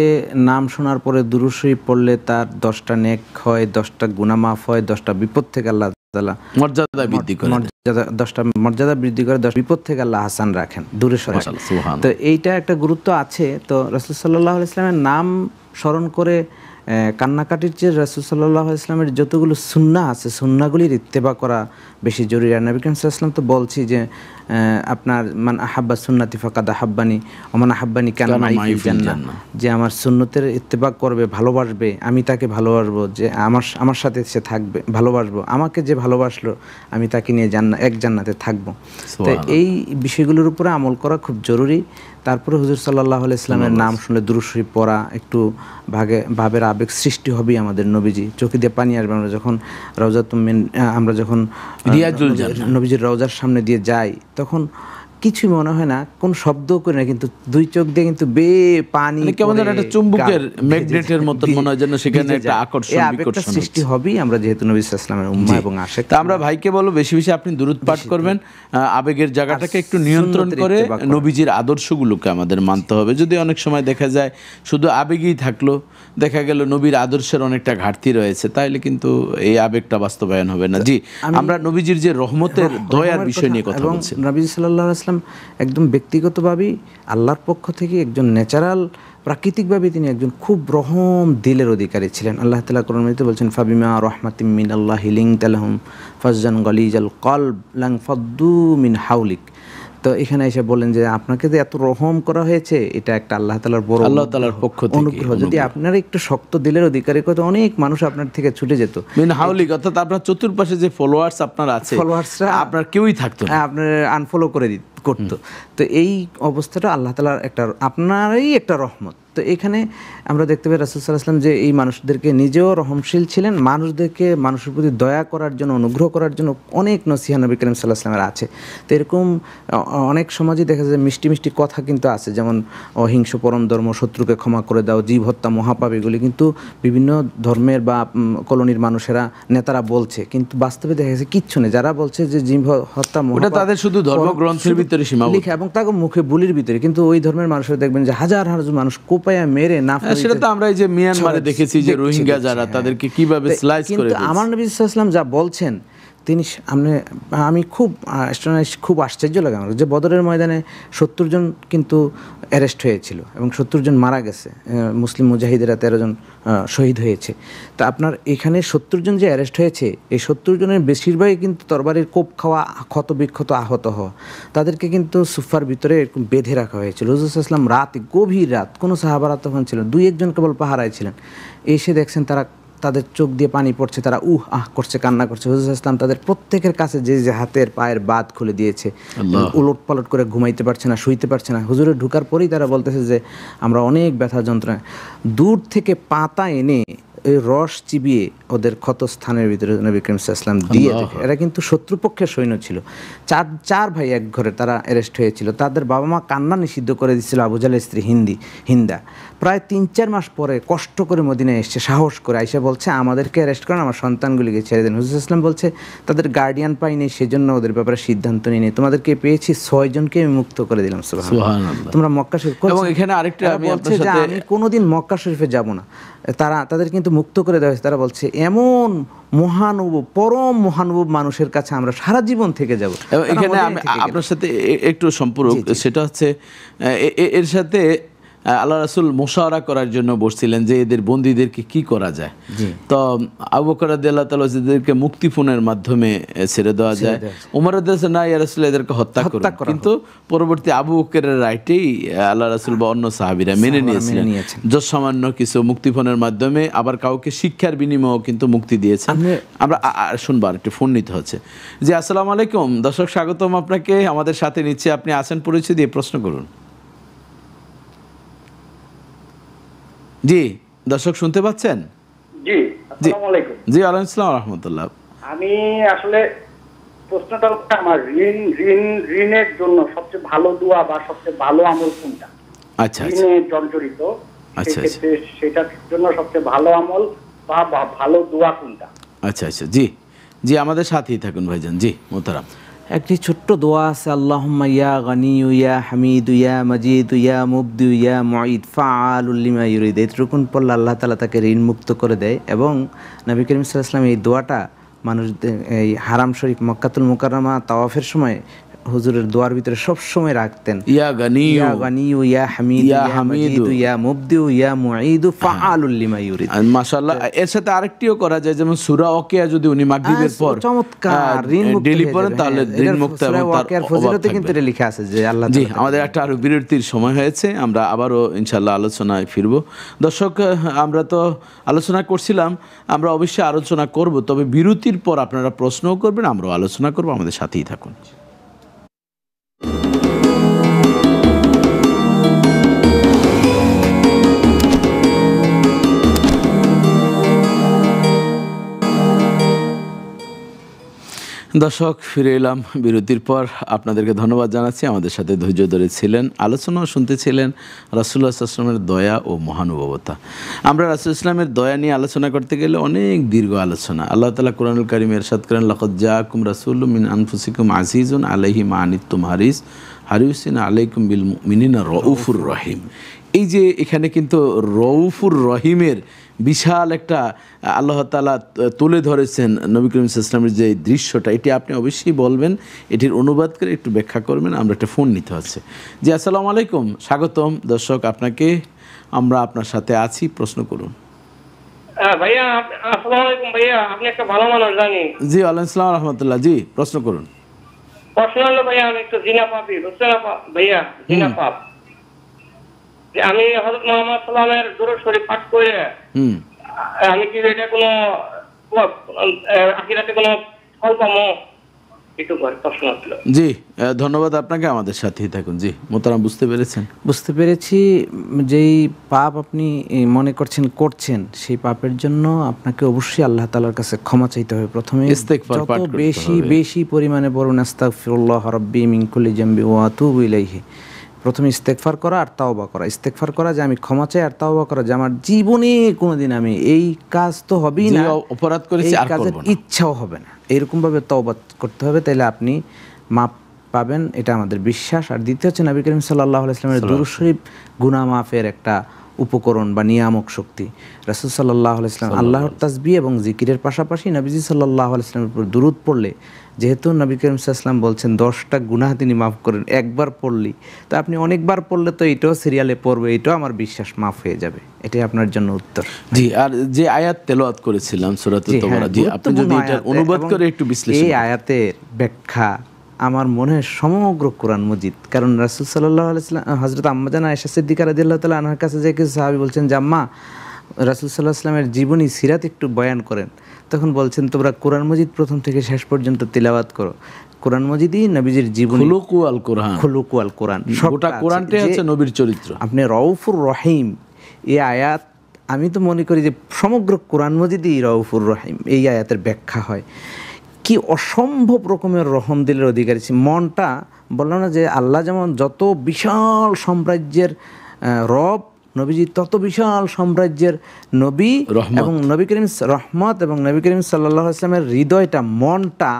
নাম শোনার পরে দুরূদ শরীফ পড়লে তার 10টা নেক হয়, 10টা গুনাহ মাফ হয়, 10টা বিপদ থেকে আল্লাহ তাআলা মর্যাদা বৃদ্ধি করে দেন। মর্যাদা 10টা মর্যাদা বৃদ্ধি করে, 10 বিপদ থেকে আল্লাহ হাসান রাখেন, দূরে সরান। মাশাআল্লাহ, সুবহানাল্লাহ। তো এইটা একটা গুরুত্ব আছে। তো রাসূল সাল্লাল্লাহু আলাইহি ওয়াসাল্লামের নাম স্মরণ করে কান্নাকাটির চেয়ে রাসূল সাল্লাল্লাহু আলাইহি ওয়াসাল্লামের যতগুলো সুন্নাহ আছে সুন্নাহগুলির ইত্তেবা করা বেশি জরুরি। আর নবী করিম সাল্লাল্লাহু আলাইহি ওয়াসাল্লাম তো বলছি যে আপনার মান আহাব্বা সুন্নতি ফাকাদ আহাব্বানি ওয়া মান আহাব্বানি কানা মাই ফিল জান্নাহ, যে আমার সুন্নতের ইত্তেবা করবে, ভালোবাসবে, আমি তাকে ভালোবাসবো, যে আমার সাথে সে থাকবে, ভালোবাসবো, আমাকে যে ভালোবাসলো আমি তাকে নিয়ে এক জান্নাতে থাকবো। তো এই বিষয়গুলোর উপরে আমল করা খুব জরুরি। তারপরে হুজুর সাল্লাল্লাহু আলাইহি ওয়াসাল্লামের নাম শুনলে দুরূদ শরীফ পড়া, একটু ভাবের আবেগ সৃষ্টি হবেই আমাদের। নবীজি চোখে দিয়ে পানি আসবে। আমরা যখন রিয়াজুল জান্নাহ নবীজির রওজার সামনে দিয়ে যাই তখন কিছু মনে হয় না, কোন শব্দ করে না, কিন্তু দুই চোখ দিয়ে কিন্তু পানি কেমন যেন একটা চুম্বকের ম্যাগনেটের মতো মনে হয়, যেন সেখানে একটা আকর্ষণ বিকর্ষণ সৃষ্টি হবেই। আমরা যেহেতু নবী সাল্লাল্লাহু আলাইহি ওয়াসাল্লামের উম্মাহ এবং আশিক, তা আমরা ভাইকে বলবো বেশি বেশি আপনি দুরূদ পাঠ করবেন, আবেগের জায়গাটাকে একটু নিয়ন্ত্রণ করে নবীজির আদর্শগুলোকে আমাদের মানতে হবে। যদি অনেক সময় দেখা যায় শুধু আবেগেই থাকলো, দেখা গেল নবীর আদর্শের অনেকটা ঘাটতি রয়েছে, তাহলে কিন্তু এই আবেগটা বাস্তবায়ন হবে না। জি, আমরা নবীজির যে রহমতের দয়ার বিষয় নিয়ে কথা বলছি। নবী সাল্লাল্লাহু আলাইহি ওয়াসাল্লাম একদম ব্যক্তিগতভাবেই আল্লাহর পক্ষ থেকে একজন ন্যাচারাল, প্রাকৃতিকভাবে তিনি একজন খুব রহম দিলের অধিকারী ছিলেন। আল্লাহ তাআলা কোরআনে বলছেন ফাবিমা রাহমাতিম মিনাল্লাহি লিনতা লাহুম ফাজজান গালিজাল কলব লাং ফাদ্দু মিন হাওলিক। তো এখানে এসে বলেন যে আপনাকে যে এত রহম করা হয়েছে, এটা একটা আল্লাহ তাআলার বড় পক্ষ থেকে অনুগ্রহ। যদি আপনারা একটু শক্ত দিলের অধিকারী হতো, অনেক মানুষ আপনার থেকে ছুটে যেত। মিন হাওলিক অর্থাৎ আপনার চতুর্পাশে যে ফলোয়ার্স আপনার আছে, ফলোয়ার্সরা আপনার কেউই থাকতো না, আপনার আনফলো করে করতো। তো এই অবস্থাটা আল্লাহ তাআলার আপনারই একটা রহমত। তো এখানে আমরা দেখতে পাই রাসূল সাল্লাল্লাহু আলাইহি ওয়াসাল্লাম যে এই মানুষদেরকে নিজেও রহমশীল ছিলেন, মানুষের প্রতি দয়া করার জন্য, অনুগ্রহ করার জন্য অনেক নসিহা নবী করিম সাল্লাল্লাহু আলাইহি ওয়াসাল্লামের আছে। তো এরকম অনেক সমাজে দেখা যায় মিষ্টি মিষ্টি কথা কিন্তু আছে, যেমন অহিংস পরম ধর্ম, শত্রুকে ক্ষমা করে দাও, জীব হত্যা মহাপাপ, এগুলি কিন্তু বিভিন্ন ধর্মের বা কলোনির মানুষেরা, নেতারা বলছে, কিন্তু বাস্তবে দেখা গেছে কিচ্ছু নেই। যারা বলছে যে জীব হত্যা মহাপাপ, তাদের শুধু ধর্মগ্রন্থের ভিতরে সীমাবদ্ধ এবং তাকে মুখে বুলির ভিতরে, কিন্তু ওই ধর্মের মানুষরা দেখবেন যে হাজার হাজার মানুষ কোপায়া মেরে না। সেটা তো আমরা এই যে মিয়ানমারে দেখেছি যে রোহিঙ্গা যারা, তাদেরকে কিভাবে স্লাইস করে দিয়েছে। আমার নবী সাল্লাল্লাহু আলাইহি ওয়াসাল্লাম যা বলছেন, তিনি আমি খুব আশ্চর্য লাগে আমার যে বদরের ময়দানে 70 জন কিন্তু অ্যারেস্ট হয়েছিল এবং 70 জন মারা গেছে, মুসলিম মুজাহিদেরা 13 জন শহীদ হয়েছে। তা আপনার এখানে 70 জন যে অ্যারেস্ট হয়েছে, এই 70 জনের বেশিরভাগই কিন্তু তরবারির কোপ খাওয়া, ক্ষত বিক্ষত, আহত হওয়া। তাদেরকে কিন্তু সুফার ভিতরে এরকম বেঁধে রাখা হয়েছিল। হুজুর সাল্লাল্লাহু আলাইহি ওয়াসাল্লাম রাতে, গভীর রাত, কোনো সাহাবারা তখন ছিলেন, 2-1 কেবল পাহারায় ছিলেন। এসে দেখছেন তাদের চোখ দিয়ে পানি পড়ছে, তারা করছে, কান্না করছে। হুজুর সাল্লাল্লাহু আলাইহি ওয়াসাল্লাম তাদের প্রত্যেকের কাছে যে হাতের পায়ের বাঁধ খুলে দিয়েছে, উলট পালট করে ঘুমাইতে পারছে না, শুইতে পারছে না। হুজুরের ঢুকার পরেই তারা বলতেছে যে আমরা অনেক ব্যথা যন্ত্রণা। দূর থেকে পাতা এনে এই রস চিবিয়ে ওদের ক্ষতস্থানের ভিতরে নবী করিম সাল্লাল্লাহু আলাইহি ওয়াসাল্লাম দিয়ে দেখে। এরা কিন্তু শত্রুপক্ষের সৈন্য ছিল, চার ভাই এক ঘরে তারা অ্যারেস্ট হয়েছিল। তাদের বাবা মা কান্না নিষিদ্ধ করে দিচ্ছিল আবু জাহলের স্ত্রী হিন্দা। প্রায় 3-4 মাস পরে কষ্ট করে মদিনায় এসছে, সাহস করে আইসা বলছে আমাদেরকে অ্যারেস্ট করেন, আমার সন্তানগুলিকে ছেড়ে দেন। হুজুর সাল্লাল্লাহু আলাইহি ওয়াসাল্লাম বলছে তাদের গার্ডিয়ান পাইনি, সেজন্য ওদের ব্যাপারে সিদ্ধান্ত নিয়ে তোমাদেরকে পেয়েছি, 6 জনকে আমি মুক্ত করে দিলাম। সুবহানাল্লাহ। তোমরা মক্কা শরীফ, এবং এখানে আরেকটা আমি কোনোদিন মক্কা শরীফে যাব না, তাদের কিন্তু মুক্ত করে দেওয়া হয়েছে। তারা বলছে এমন মহানুভব, পরম মহানুভব মানুষের কাছে আমরা সারা জীবন থেকে যাব। এখানে আমি আপনার সাথে একটু সম্পর্ক, সেটা হচ্ছে এর সাথে আল্লাহ রাসূল মুশাওয়ারা করার জন্য বসছিলেন যে এদের বন্দীদেরকে কি করা যায়। তো আবু বকর রাদিয়াল্লাহু তাআলা এদেরকে মুক্তিপণের মাধ্যমে ছেড়ে দেওয়া যায়। ওমর রাদিয়াল্লাহু না, ইয়া রাসূলুল্লাহ এদেরকে হত্যা করুন, কিন্তু পরবর্তী আবু বকরের রাইটেই আল্লাহ রাসূল বা অন্য সাহাবীরা মেনে নিয়েছিলেন, যত সামান্য কিছু মুক্তিপণের মাধ্যমে, আবার কাউকে শিক্ষার বিনিময়েও কিন্তু মুক্তি দিয়েছেন। আমরা শুনবার একটু ফোন নিতে হচ্ছে। জি, আসসালামু আলাইকুম দর্শক, স্বাগতম আপনাকে, আমাদের সাথে নিচ্ছে, আপনি আছেন, পরিচয় দিয়ে প্রশ্ন করুন। জি দর্শক শুনতে পাচ্ছেন? জি, আসসালামু আলাইকুম। জি, ওয়ালাইকুম আসসালাম ওয়া রাহমাতুল্লাহ। আমি আসলে প্রশ্নটা হচ্ছে আমার ঋণের জন্য সবচেয়ে ভালো দোয়া বা সবচেয়ে ভালো আমল কোনটা? আচ্ছা, ঋণে জর্জরিত, সেক্ষেত্রে সেটার জন্য সবচেয়ে ভালো আমল বা ভালো দোয়া কোনটা? আচ্ছা, জি জি, আমাদের সাথেই থাকুন ভাইজান। জি মোহতারাম, একটি ছোট্ট দোয়া আছে, আল্লাহুম্মা ইয়া গানিয়্যু ইয়া হামিদু ইয়া মাজিদু ইয়া মুবদিউ ইয়া মুঈদ ফাআলুল লিমা ইউরিদ। এতটুকুন পড়লে আল্লাহ তাআলা তাকে ঋণ মুক্ত করে দেয়। এবং নবী করিম সাল্লাল্লাহু আলাইহি ওয়াসাল্লাম এই দোয়াটা মানুষদের এই হারাম শরীফ মক্কাতুল মুকাররমা তাওয়াফের সময় হুজুরের দোয়ার ভিতরে সব সময় রাখতেন, ইয়া গানিয়ু, ইয়া গানিয়ু, ইয়া হামিদু, ইয়া ইয়া মাজিদু, ইয়া মুবদিউ, ইয়া মুঈদু, ফাআলুল লিমা ইউরিদ। মাশাআল্লাহ। এর সাথে আরেকটিও করা যায়, যেমন সূরা ওয়াকিয়া যদি উনি মাগরিবের পর চমৎকার ঋণ মুক্ত ডেলি হয়ে পড়েন যাবে। তাহলে ঋণ মুক্ত এবং তার ওয়াকিয়ার ফজিলতে কিন্তু এটা লেখা আছে যে আল্লাহ জি। তাআলা। আমাদের একটা আরো বিরতির সময় হয়েছে, আমরা আবারও ইনশাআল্লাহ আলোচনায় ফিরব। দর্শক, আমরা তো আলোচনা করছিলাম, আমরা অবশ্যই আলোচনা করব, তবে বিরতির পর আপনারা প্রশ্নও করবেন, আমরাও আলোচনা করব। আমাদের সাথেই থাকুন। দর্শক, ফিরে এলাম বিরতির পর। আপনাদেরকে ধন্যবাদ জানাচ্ছি, আমাদের সাথে ধৈর্য ধরে ছিলেন, আলোচনাও শুনতেছিলেন রাসূলুল্লাহ সাল্লাল্লাহু আলাইহি ওয়াসাল্লামের দয়া ও মহানুভবতা। আমরা রাসূল ইসলামের দয়া নিয়ে আলোচনা করতে গেলে অনেক দীর্ঘ আলোচনা। আল্লাহ তাআলা কুরআনুল কারীমে ইরশাদ করেন, লাকাদ জাআকুম রাসূলুম মিন আনফুসিকুম আজিজুন আলাইহি মা আনিতুম হারিসুন আলাইকুম বিল মুমিনিনা রাউফুর রহিম। এই যে এখানে কিন্তু রউফুর রহিমের বিশাল একটা আল্লাহ তাআলা তুলে ধরেছেন নবী করিম সাল্লাল্লাহু আলাইহি ওয়াসাল্লামের যে দৃশ্যটা, এটি আপনি অবশ্যই বলবেন, এটির অনুবাদ করে একটু ব্যাখ্যা করবেন। আমরা একটা ফোন নিতে হচ্ছে। জি, আসসালামু আলাইকুম, স্বাগতম। দর্শক, আপনাকে আমরা আপনার সাথে আছি, প্রশ্ন করুন। ভাইয়া আসসালামু আলাইকুম। ভাইয়া আপনি একটা ভালো মানুষ জানি। জি, ওয়ালাইকুম আসসালাম রাহমাতুল্লাহ। জি, প্রশ্ন করুন। প্রশ্ন হলো ভাইয়া, আমি একটু জিনা পাপি, বুঝছেন ভাইয়া? জিনা পাপ যে আমি হযরত মুহাম্মদ সাল্লাল্লাহু আলাইহি ওয়াসাল্লামের দুরূদ শরীফ পাঠ করে আমি কি এটা কোনো আখিরাতে কোনো ফল পাবো? একটু করে প্রশ্ন ছিল। জি, ধন্যবাদ আপনাকে, আমাদের সাথেই থাকুন। জি মোহতারাম, বুঝতে পেরেছেন? বুঝতে পেরেছি। যেই পাপ আপনি মনে করছেন সেই পাপের জন্য আপনাকে অবশ্যই আল্লাহ তাআলার কাছে ক্ষমা চাইতে হবে। প্রথমে ইস্তেগফার পাঠ করতে হবে। বেশি পরিমাণে পড়ুন, আস্তাগফিরুল্লাহ রাব্বি মিন কুল্লি জামবি ওয়া আতুবু ইলাইহি। প্রথমে ইস্তেগফার করা আর তাওবা করা। ইস্তেগফার করা যে আমি ক্ষমা চাই, আর তাওবা করা যে আমার জীবনে কোনোদিন আমি এই কাজ তো হবেই না, অপরাধ করেছি আর করব না, ইচ্ছাও হবে না, এরকম ভাবে তওবা করতে হবে, তাইলে আপনি মাপ পাবেন, এটা আমাদের বিশ্বাস। আর দ্বিতীয় হচ্ছে নবী করিম সাল্লাল্লাহু আলাইহি ওয়াসাল্লামের দুরূদ শরীফ গুনাহ মাফের একটা উপকরণ বা নিয়ামক শক্তি। রাসূল সাল্লাল্লাহু আলাইহি ওয়াসাল্লাম আল্লাহর তাসবিহ এবং জিকিরের পাশাপাশি নবীজি সাল্লাল্লাহু আলাইহি ওয়াসাল্লামের উপর দুরূদ পড়লে, যেহেতু নবী করিম সাল্লাল্লাহু আলাইহি ওয়াসাল্লাম বলছেন 10টা গুনাহ তিনি মাফ করেন একবার পড়লেই, তো আপনি অনেকবার পড়লে তো এটাও সিরিয়ালে পড়বে, এটাও আমার বিশ্বাস মাফ হয়ে যাবে। এটাই আপনার জন্য উত্তর। জি, আর যে আয়াত তেলাওয়াত করেছিলাম সূরাতুত তাওবা, জি আপনি যদি এটা অনুবাদ করে একটু বিশ্লেষণ। এই আয়াতের ব্যাখ্যা আমার মনে হয় সমগ্র কোরআন মজিদ। কারণ রাসূল সাল্লাল্লাহু আলাইহি ওয়াসাল্লাম হযরত আম্মা জানা আয়েশা সিদ্দিকা রাদিয়াল্লাহু তাআলা আনহার কাছে যে কিছু সাহাবী বলছেন যে আম্মা, রাসূল সাল্লাল্লাহু আলাইহি ওয়াসাল্লামের জীবনী সিরাত একটু বয়ান করেন। তখন বলছেন তোমরা কোরআন মজিদ প্রথম থেকে শেষ পর্যন্ত তিলাওয়াত করো। কোরআন মজিদই নবীজির জীবনী, খুলুকু আল কোরআন, খুলুকু আল কোরআন, গোটা কোরআনটাই হচ্ছে নবীর চরিত্র। আপনি রাউফুর রহিম এই আয়াত, আমি তো মনে করি যে সমগ্র কোরআন মজিদই রাউফুর রহিম এই আয়াতের ব্যাখ্যা হয়। কি অসম্ভব রকমের রহম দিলের অধিকারী। মনটা বললাম না যে আল্লাহ যেমন যত বিশাল সাম্রাজ্যের রব, নবীজি তত বিশাল সাম্রাজ্যের নবী, এবং নবী করিম রহমত, এবং নবী করিম সাল্লাল্লাহু আলাইহি ওয়াসাল্লামের হৃদয়টা, মনটা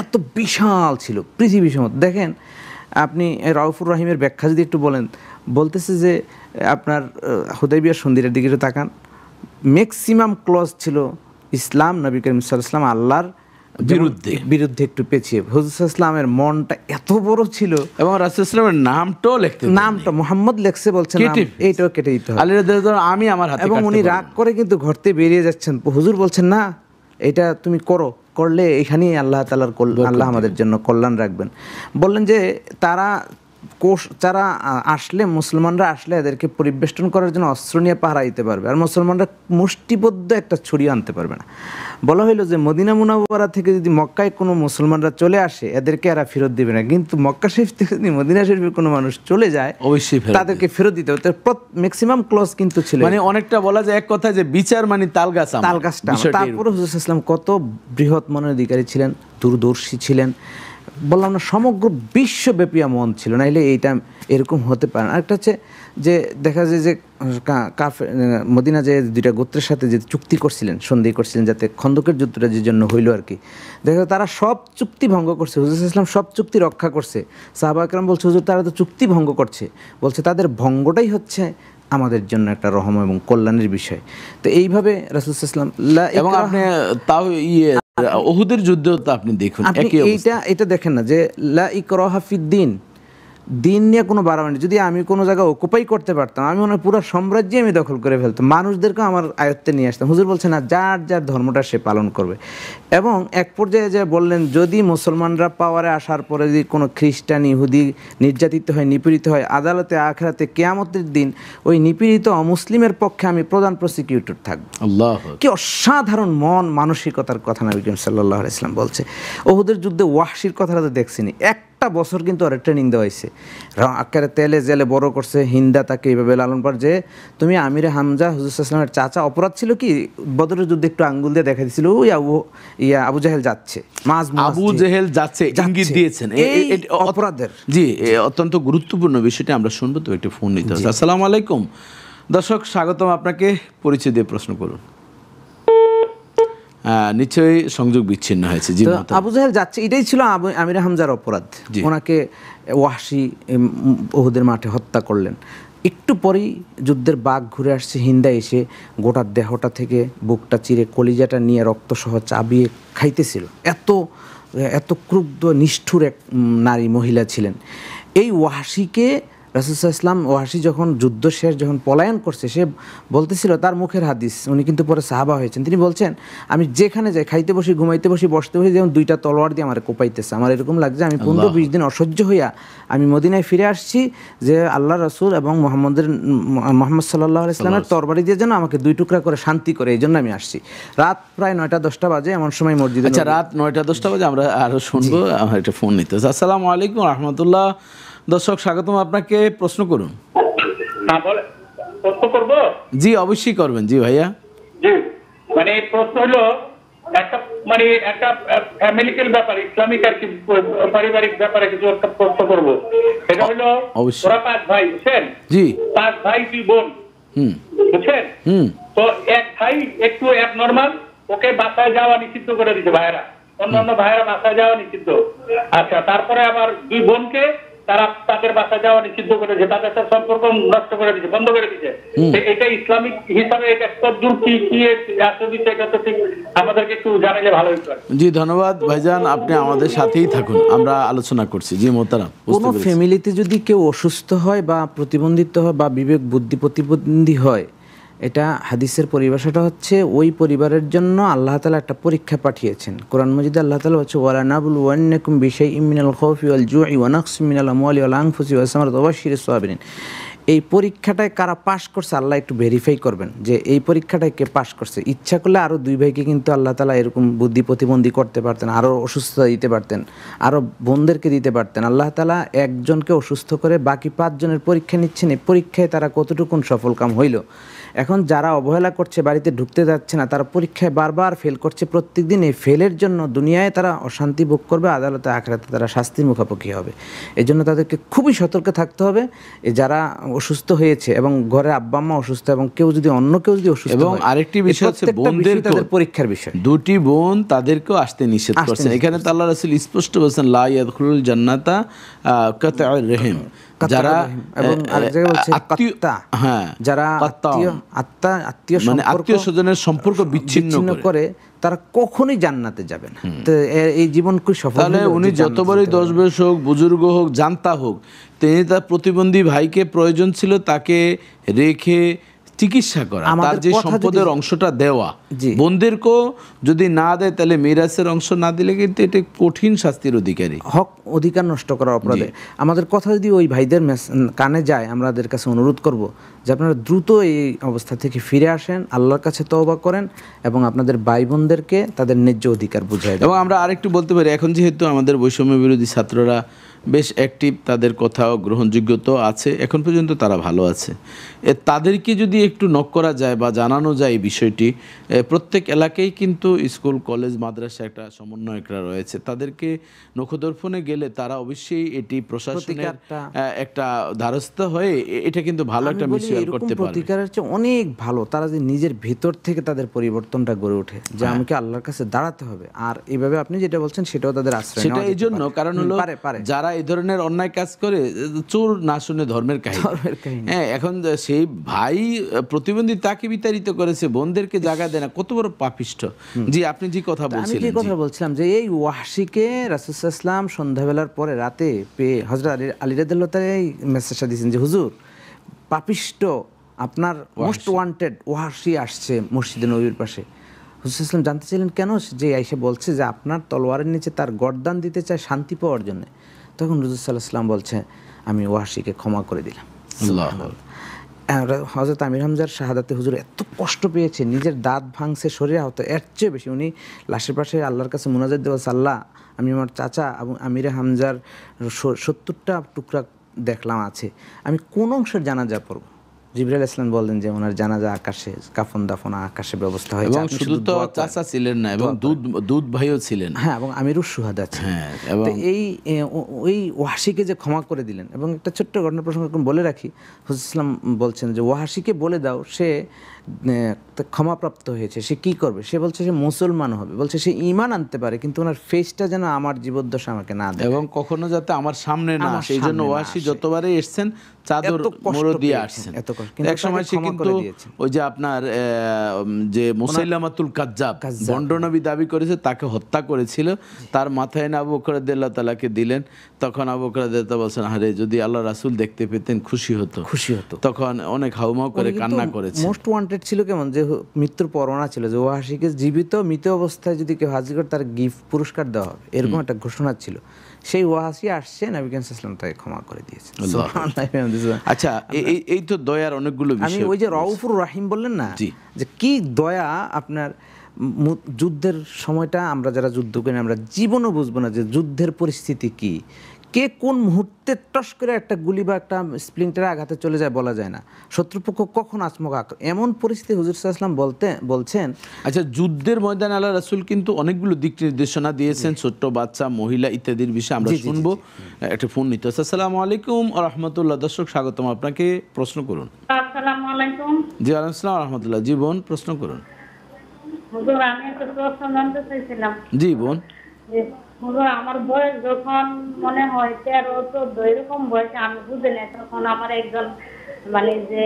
এত বিশাল ছিল পৃথিবী সমত। দেখেন আপনি রাউফুর রহিমের ব্যাখ্যা যদি একটু বলেন, বলতেছে যে আপনার হুদাইবিয়া সন্ধির দিকে একটু তাকান, ম্যাক্সিমাম ক্লজ ছিল ইসলাম, নবী করিম সাল্লাল্লাহু আলাইহি ওয়াসাল্লাম আল্লাহর বিরুদ্ধে একটু পেছিয়ে। হুজুর ইসলামের মনটা এত বড় ছিল, এবং রাসূল ইসলামের নামটা মুহাম্মদ লেখছে, বলছেন এইটাও কেটে দিতে হবে, আলী রাদিয়াল্লাহু আনহু আমি আমার হাতে, এবং উনি রাগ করে কিন্তু ঘর থেকে বেরিয়ে যাচ্ছেন। হুজুর বলছেন না, এটা তুমি করলে এখানেই আল্লাহ তাআলার আল্লাহ আমাদের জন্য কল্যাণ রাখবেন। বললেন যে যারা আসলে, মুসলমানরা আসলে এদেরকে পরিবেষ্টন করার জন্য অস্ত্র নিয়ে পাহারা দিতে পারবে, আর মুসলমানরা মুষ্টিবদ্ধ একটা ছুরি আনতে পারবে না। বলা হইলো যে মদিনা মুনাওয়ারা থেকে যদি মক্কায় কোনো মুসলমানরা চলে আসে, এদেরকে এরা ফেরত দিবে না, কিন্তু মক্কা শরীফ থেকে যদি মদিনা শরীফে কোনো মানুষ চলে যায়, অবশ্যই তাদেরকে ফেরত দিতে হবে। ম্যাক্সিমাম ক্লজ কিন্তু ছিল, মানে অনেকটা বলা যায় এক কথা যে বিচার মানে তালগাছটা। তারপরে হুজুর ইসলাম কত বৃহৎ মনের অধিকারী ছিলেন, দূরদর্শী ছিলেন, বললাম না সমগ্র বিশ্বব্যাপী মন ছিল, নাইলে এইটা এরকম হতে পারে না। আরেকটা হচ্ছে যে দেখা যায় যে মদিনা যে দুইটা গোত্রের সাথে যে চুক্তি করছিলেন, সন্ধি করছিলেন, যাতে খন্দকের যুদ্ধটা যে জন্য হইল আর কি, দেখা যায় তারা সব চুক্তি ভঙ্গ করছে, হুজুর ইসলাম সব চুক্তি রক্ষা করছে। সাহাবা একরাম বলছে হুজুর তারা তো চুক্তি ভঙ্গ করছে, বলছে তাদের ভঙ্গটাই হচ্ছে আমাদের জন্য একটা রহম এবং কল্যাণের বিষয়। তো এইভাবে রাসূল সাল্লাল্লাহু আলাইহি ওয়াসাল্লাম, এবং আপনি তাও উহুদের যুদ্ধ তো আপনি দেখুন আপনি একই অবস্থা। এটা দেখেন না যে লা ইকরাহা ফিদ্দিন, দিন নিয়ে কোনো বাড়াবাড়ি। যদি আমি কোনো জায়গায় অকুপাই করতে পারতাম, আমি মনে হয় পুরো সাম্রাজ্যে আমি দখল করে ফেলতাম, মানুষদেরকে আমার আয়ত্তে নিয়ে আসতাম। হুজুর বলছে না, যার যার ধর্মটা সে পালন করবে। এবং এক পর্যায়ে যে বললেন, যদি মুসলমানরা পাওয়ারে আসার পরে যদি কোনো খ্রিস্টান ইহুদি নির্যাতিত হয়, নিপীড়িত হয়, আদালতে আখিরাতে কিয়ামতের দিন ওই নিপীড়িত অমুসলিমের পক্ষে আমি প্রধান প্রসিকিউটর থাকবো। আল্লাহ, কি অসাধারণ মন মানসিকতার কথা নবী করিম সাল্লাল্লাহু আলাইহি ওয়াসাল্লাম বলছে। ওহুদের যুদ্ধে ওয়াহশির কথাটা তো দেখছিনি, একটা বছর কিন্তু ওরা ট্রেনিং দেওয়া হয়েছে, আকারে তেলে জেলে বড় করছে। হিন্দা তাকে এইভাবে লালন পার যে তুমি আমিরে হামজা হুজুর সাল্লাল্লাহু আলাইহি ওয়াসাল্লামের চাচা। অপরাধ ছিল কি, বদরের যুদ্ধে একটু আঙ্গুল দিয়ে দেখা দিয়েছিল, ওই আবু জাহেল যাচ্ছে, আবু জেহেল যাচ্ছে, ইঙ্গিত দিয়েছেন অপরাধের। জি, অত্যন্ত গুরুত্বপূর্ণ বিষয়টি আমরা শুনবো, তো একটি ফোন নিতে হবে। আসসালামু আলাইকুম দর্শক, স্বাগতম আপনাকে, পরিচয় দিয়ে প্রশ্ন করুন। নিশ্চয়ই সংযোগ বিচ্ছিন্ন হয়েছে। জি, আবু জাহেল যাচ্ছে, এটাই ছিল আমির হামজার অপরাধ। ওনাকে ওয়াহশি উহুদের মাঠে হত্যা করলেন। একটু পরেই যুদ্ধের বাঘ ঘুরে আসছে, হিন্দা এসে গোটা দেহটা থেকে বুকটা চিরে কলিজাটা নিয়ে রক্তসহ চাবিয়ে খাইতেছিল। এত ক্রুদ্ধ নিষ্ঠুর এক নারী মহিলা ছিলেন। এই ওয়াহশিকে রাসূল সাল্লাল্লাহু আলাইহি ওয়াসাল্লাম, ওয়াহশি যখন যুদ্ধ শেষ, যখন পলায়ন করছে, সে বলতেছিল, তার মুখের হাদিস, উনি কিন্তু পরে সাহাবা হয়েছেন, তিনি বলছেন, আমি যেখানে যাই, খাইতে বসি, ঘুমাইতে বসি, বসতে বসি, যেমন দুইটা তলোয়ার দিয়ে আমার কোপাইতেছে। আমার এরকম লাগছে আমি 15-20 দিন অসহ্য হইয়া আমি মদিনায় ফিরে আসছি, যে আল্লাহ রাসূল এবং মোহাম্মদ সাল্লাল্লাহু আলাইহি ওয়াসাল্লামের তরবারি দিয়ে যেন আমাকে দুই টুকরা করে শান্তি করে, এই জন্য আমি আসছি। রাত প্রায় 9টা-10টা বাজে, এমন সময় মসজিদে। আচ্ছা, রাত 9টা-10টা বাজে, আমরা আরো শুনবো। আমার একটা ফোন নিতে হবে। আসসালামু আলাইকুম রাহমাতুল্লাহ। দর্শক স্বাগতম আপনাকে, প্রশ্ন করুন। প্রশ্ন করব? জি, অবশ্যই করবেন। জি ভাইয়া। জি, মানে প্রশ্ন হলো একটা ফ্যামিলিক্যাল ব্যাপার, ইসলামিক আর কি, পারিবারিক ব্যাপারে কিছু একটা প্রশ্ন করব। এটা হলো, ওরা 5 ভাই, বুঝছেন? জি, 5 ভাই 2 বোন, বুঝছেন? তো এক ভাই একটু অ্যাবনর্মাল, ওকে বাসায় যাওয়া নিষিদ্ধ করে দিচ্ছে ভাইয়েরা, অন্যান্য ভাইয়েরা বাসায় যাওয়া নিষিদ্ধ। আচ্ছা, তারপরে আবার 2 বোনকে তারা তাদের বাসায় যাওয়া নিষিদ্ধ করেছে, তাদের সাথে সম্পর্ক নষ্ট করে দিচ্ছে, বন্ধ করে দিচ্ছে। এটা ইসলামিক হিসাবে এটা কতদূর কি আসলে এটা তো ঠিক আমাদেরকে একটু জানালে ভালো হতো। জি, ধন্যবাদ ভাইজান, আপনি আমাদের সাথেই থাকুন, আমরা আলোচনা করছি। জি মোহতারাম, কোনো ফ্যামিলিতে যদি কেউ অসুস্থ হয় বা প্রতিবন্ধিত হয় বা বিবেক বুদ্ধি প্রতিবন্ধী হয়, এটা হাদিসের পরিভাষাটা হচ্ছে, ওই পরিবারের জন্য আল্লাহ তাআলা একটা পরীক্ষা পাঠিয়েছেন। কোরআন মাজিদে আল্লাহ তাআলা বলছে, ওয়ালা নাবলুওয়ান্নাকুম বিশাইইম মিনাল খাউফি ওয়াল জুই ওয়া নাকসিম মিনাল আমওয়ালি ওয়াল আনফুসি ওয়াস সামারাতি ওয়া বাশশিরিস সাবিরিন। এই পরীক্ষাটায় কারা পাশ করছে আল্লাহ একটু ভেরিফাই করবেন, যে এই পরীক্ষাটায় কে পাশ করছে। ইচ্ছা করলে আরও 2 ভাইকে কিন্তু আল্লাহ তাআলা এরকম বুদ্ধি প্রতিবন্ধী করতে পারতেন, আরও অসুস্থতা দিতে পারতেন, আরও বোনদেরকে দিতে পারতেন। আল্লাহ তাআলা একজনকে অসুস্থ করে বাকি 5 জনের পরীক্ষা নিচ্ছেন, এই পরীক্ষায় তারা কতটুকুন সফলকাম হইল। এখন যারা অবহেলা করছে, বাড়িতে ঢুকতে যাচ্ছে না, তারা পরীক্ষায় বারবার ফেল করছে, প্রত্যেকদিন এই ফেলের জন্য দুনিয়ায় তারা অশান্তি ভোগ করবে, আদালতে আখিরাতে তারা শাস্তির মুখোমুখি হবে। এই জন্য তাদেরকে খুবই সতর্ক থাকতে হবে। যারা অসুস্থ হয়েছে এবং ঘরে আব্বা আম্মা অসুস্থ, এবং অন্য কেউ যদি অসুস্থ, এবং আরেকটি বিষয় হচ্ছে বোনদের পরীক্ষার বিষয়, 2টি বোন তাদেরকেও আসতে নিষেধ করছেন। এখানে তো আল্লাহ রাসূল স্পষ্ট বলেছেন, লা ইয়াদখুলুল জান্নাতা কাতাউর রহিম, যারা আত্মীয় স্বজনের সম্পর্ক বিচ্ছিন্ন করে তারা কখনোই জান্নাতে যাবে না। এই জীবন কি সফল? তাহলে উনি যতবারই 10 বয়স হোক, বুজুর্গ হোক, জানতা হোক, তিনি তার প্রতিবন্ধী ভাইকে প্রয়োজন ছিল তাকে রেখে চিকিৎসা করা, তার যে সম্পদের অংশটা দেওয়া। বোনদেরকেও যদি না দেয়, তাহলে মিরাসের অংশ না দিলে কিন্তু এটা কঠিন শাস্তির অধিকারী, হক অধিকার নষ্ট করার অপরাধে। আমাদের কথা যদি ওই ভাইদের কানে যায়, আমাদের কাছে অনুরোধ করব যে আপনারা দ্রুত এই অবস্থা থেকে ফিরে আসেন, আল্লাহর কাছে তওবা করেন এবং আপনাদের ভাই বোনদেরকে তাদের ন্যায্য অধিকার বুঝায় দেন। এবং আমরা আরেকটু বলতে পারি, এখন যেহেতু আমাদের বৈষম্য বিরোধী ছাত্ররা বেশ অ্যাক্টিভ, তাদের কথাও গ্রহণযোগ্যতা আছে, এখন পর্যন্ত তারা ভালো আছে। তাদেরকে যদি একটু নক করা যায় বা জানানো যায় এই বিষয়টি, প্রত্যেক এলাকায় কিন্তু স্কুল, কলেজ, মাদ্রাসা একটা সমন্বয়করা রয়েছে, তাদেরকে নখদর্পণে গেলে তারা অবশ্যই এটি প্রশাসনের একটা ধারস্থ হয়ে এটা কিন্তু ভালো একটা মিশন করতে পারে। প্রতিকারের চেয়ে অনেক ভালো তারা যে নিজের ভেতর থেকে তাদের পরিবর্তনটা গড়ে ওঠে, যে আমাকে আল্লাহর কাছে দাঁড়াতে হবে। আর এইভাবে আপনি যেটা বলছেন সেটাও তাদের আশ্রয়, সেটা এই জন্য, কারণ হলো যারা এই ধরনের অন্যায় কাজ করে, চোর না শুনে ধর্মের কাহিনী। হ্যাঁ, এখন সেই ভাই প্রতিবন্ধী তাকে বিতাড়িত করেছে, বোনদেরকে জায়গা দেয় না, কত বড় পাপিষ্ঠ। জি, আপনি যে কথা আমি বলছিলেন। যে কথা বলছিলাম যে এই ওয়াহশিকে রাসূল সাল্লাল্লাহু আলাইহি ওয়াসাল্লাম সন্ধ্যাবেলার পরে রাতে পেয়ে হযরত আলী রাদিয়াল্লাহু তাআলা এই মেসেজটা দিয়েছেন যে হুজুর পাপিষ্ঠ আপনার মোস্ট ওয়ান্টেড ওয়াহশি আসছে মসজিদে নববীর পাশে। হুজুর সাল্লাল্লাহু আলাইহি ওয়াসাল্লাম জানতে চাইলেন কেন, যে আয়েশা বলছে যে আপনার তলোয়ারের নিচে তার গর্দান দিতে চায় শান্তি পাওয়ার জন্য। তখন হুজুর সাল্লাল্লাহু আলাইহি ওয়াসাল্লাম বলছে আমি ওয়াহশিকে ক্ষমা করে দিলাম। হযরত আমির হামজার শাহাদাতে হুজুর এত কষ্ট পেয়েছে, নিজের দাঁত ভাঙছে, শরীরে আহত, এর চেয়ে বেশি উনি লাশের পাশে আল্লাহর কাছে মুনাজাত দিয়ে বলছে, আল্লাহ আমি আমার চাচা এবং আমিরে হামজার 70টা টুকরা দেখলাম আছে, আমি কোন অংশের জানাজা পড়ব? জিবরাইল ইসলাম বললেন যে ওনার জানাজা আকাশে, কাফন দাফন আকাশে ব্যবস্থা হয়েছে। এবং শুধু তো চাচা ছিলেন না, এবং দুধ ভাইও ছিলেন। হ্যাঁ, এবং আমিরুশ শুহাদা ছিলেন। হ্যাঁ, এবং ওই ওয়াহশিকে যে ক্ষমা করে দিলেন। এবং একটা ছোট্ট ঘটনা প্রসঙ্গ বলে রাখি, হুজুর ইসলাম বলছেন যে ওয়াহশিকে বলে দাও সে ক্ষমাপ্রাপ্ত হয়েছে, সে কি করবে? সে বলছে সে মুসলমান হবে, বলছে সে ঈমান আনতে পারে, কিন্তু ওনার ফেসটা যেন আমার জীবদ্দশা আমাকে না দেয় এবং কখনো যাতে আমার সামনে না আসে। এই জন্য ওয়াহশি যতবারই এসেছেন চাদর মোড় দিয়ে আসছেন। এক সময় সে কিন্তু ওই যে আপনার যে মুসাইলামাতুল কাজ্জাব ভণ্ড নবী দাবি করেছে, তাকে হত্যা করেছিল, তার মাথায় না আবু বকর রাদিয়াল্লাহু তাআলাকে দিলেন। তখন আবু বকর রাদিয়াল্লাহু তাআলা বলছেন, আরে যদি আল্লাহ রাসূল দেখতে পেতেন খুশি হতো। তখন অনেক হাউমাউ করে কান্না করেছে। মোস্ট ওয়ান্টেড ছিল কেমন, যে মৃত্যুর পরোয়ানা ছিল, যে ওয়াহশিকে জীবিত মৃত অবস্থায় যদি কেউ হাজির করে তার গিফট পুরস্কার দেওয়া হবে, এরকম একটা ঘোষণা ছিল। সেই ওয়াহশি আসছে, নবী করিম সাল্লাল্লাহু আলাইহি ওয়াসাল্লাম তাকে ক্ষমা করে দিয়েছেন। আচ্ছা, এই তো দয়ার অনেকগুলো বিষয়। আমি ওই যে রউফুর রাহিম বললেন না, যে কি দয়া আপনার। যুদ্ধের সময়টা আমরা যারা যুদ্ধ করি আমরা জীবনও বুঝবো না যে যুদ্ধের পরিস্থিতি কি, কে কোন মুহূর্তে টস করে একটা গুলি বা একটা স্প্লিন্টারে আঘাতে চলে যায় বলা যায় না, শত্রুপক্ষ কখন আচমক এমন পরিস্থিতি হুজুর সাল্লাল্লাহু আলাইহি ওয়াসাল্লাম বলছেন। আচ্ছা, যুদ্ধের ময়দানে আল্লাহ রাসূল কিন্তু অনেকগুলো দিক নির্দেশনা দিয়েছেন, ছোট্ট বাচ্চা, মহিলা ইত্যাদির বিষয়ে আমরা শুনবো। একটা ফোন নিতে। আসসালামু আলাইকুম ওয়া রাহমাতুল্লাহ। দর্শক স্বাগতম আপনাকে, প্রশ্ন করুন। আসসালামু আলাইকুম। জি, ওয়া আলাইকুম আসসালাম ওয়া রাহমাতুল্লাহ। জি বোন, প্রশ্ন করুন। হুজুর আমি একটা প্রশ্ন জানতে চাইছিলাম। জি বোন। হুজুর আমার বয়স যখন মনে হয় 13-14 এরকম বয়সে, আমি বুঝি না, তখন আমার একজন মানে যে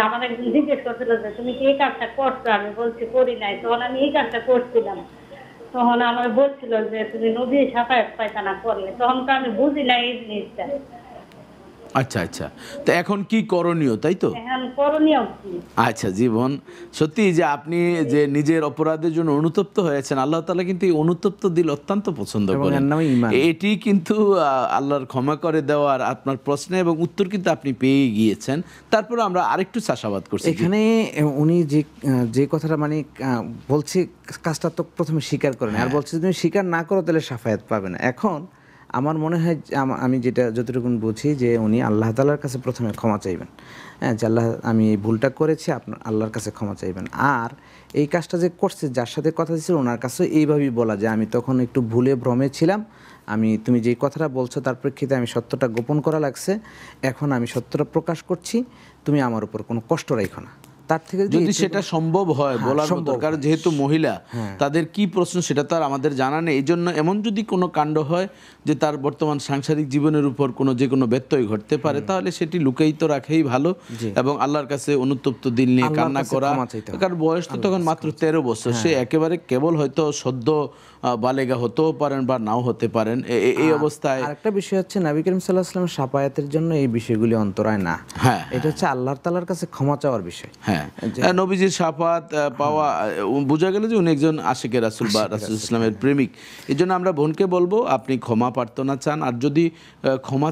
আমার একজন জিজ্ঞেস করছিল যে তুমি কি এই কাজটা করছো? আমি বলছি করি নাই। তখন আমি এই কাজটা করছিলাম, তখন আমার বলছিল যে তুমি নবীর শাফায়াত পায়খানা করলে, তখন তো আমি বুঝি না এই জিনিসটা। আচ্ছা আচ্ছা, তো এখন কি করণীয়, তাই তো? এখন করণীয় কি? আচ্ছা জীবন, সত্যি যে আপনি যে নিজের অপরাধের জন্য অনুতপ্ত হয়েছেন, আল্লাহ তাআলা কিন্তু এই অনুতপ্ত দিল অত্যন্ত পছন্দ করেন। এটি কিন্তু আল্লাহর ক্ষমা করে দেওয়ার আপনার প্রশ্নে এবং উত্তর কিন্তু আপনি পেয়ে গিয়েছেন। তারপরে আমরা আরেকটু চাষাবাদ করছি। এখানে উনি যে কথাটা মানে বলছে, কাজটা তো প্রথমে স্বীকার করেন, আর বলছে তুমি স্বীকার না করো তাহলে শাফায়াত পাবে না। এখন আমার মনে হয় আমি যেটা যতটুকু বুঝি যে উনি আল্লাহ তাআলার কাছে প্রথমে ক্ষমা চাইবেন, হ্যাঁ, যে আল্লাহ আমি এই ভুলটা করেছি, আপনার আল্লাহর কাছে ক্ষমা চাইবেন। আর এই কাজটা যে করছে, যার সাথে কথা দিয়েছিল, ওনার কাছে এইভাবেই বলা যে আমি তখন একটু ভুলে ভ্রমে ছিলাম, তুমি যেই কথাটা বলছো তার প্রেক্ষিতে আমি সত্যটা গোপন করা লাগছে, এখন আমি সত্যটা প্রকাশ করছি, তুমি আমার উপর কোনো কষ্ট রাখো না। তার থেকে যদি সেটা সম্ভব হয় বলার মতো, কারণ যেহেতু মহিলা, তাদের কি প্রশ্ন সেটা তো আর আমাদের জানা নেই। এই জন্য এমন যদি কোনো কাণ্ড হয় যে তার বর্তমান সাংসারিক জীবনের উপর যে কোনো ব্যত্যয় ঘটতে পারে, তাহলে সেটি লুকায়িত রাখাই ভালো এবং আল্লাহর কাছে অনুতপ্ত দিল নিয়ে কান্না করা। কারণ বয়স তো তখন মাত্র 13 বছর, সে একেবারে কেবল হয়তো সদ্য বালেগা হতেও পারেন বা নাও হতে পারেন। এই অবস্থায় আরেকটা বিষয় হচ্ছে, নবী করিম সাল্লাল্লাহু আলাইহি ওয়াসাল্লামের শাফায়াতের জন্য এই বিষয়গুলি অন্তরায় না। হ্যাঁ, এটা হচ্ছে আল্লাহ তাআলার কাছে ক্ষমা চাওয়ার বিষয়। হ্যাঁ, নবীজির শাফাত পাওয়া বোঝা গেল যে উনি একজন আশিকে রাসূল বা রাসূল ইসলামের প্রেমিক। এই জন্য আমরা বোনকে বলবো আপনি ক্ষমা প্রার্থনা চান, আর যদি ক্ষমা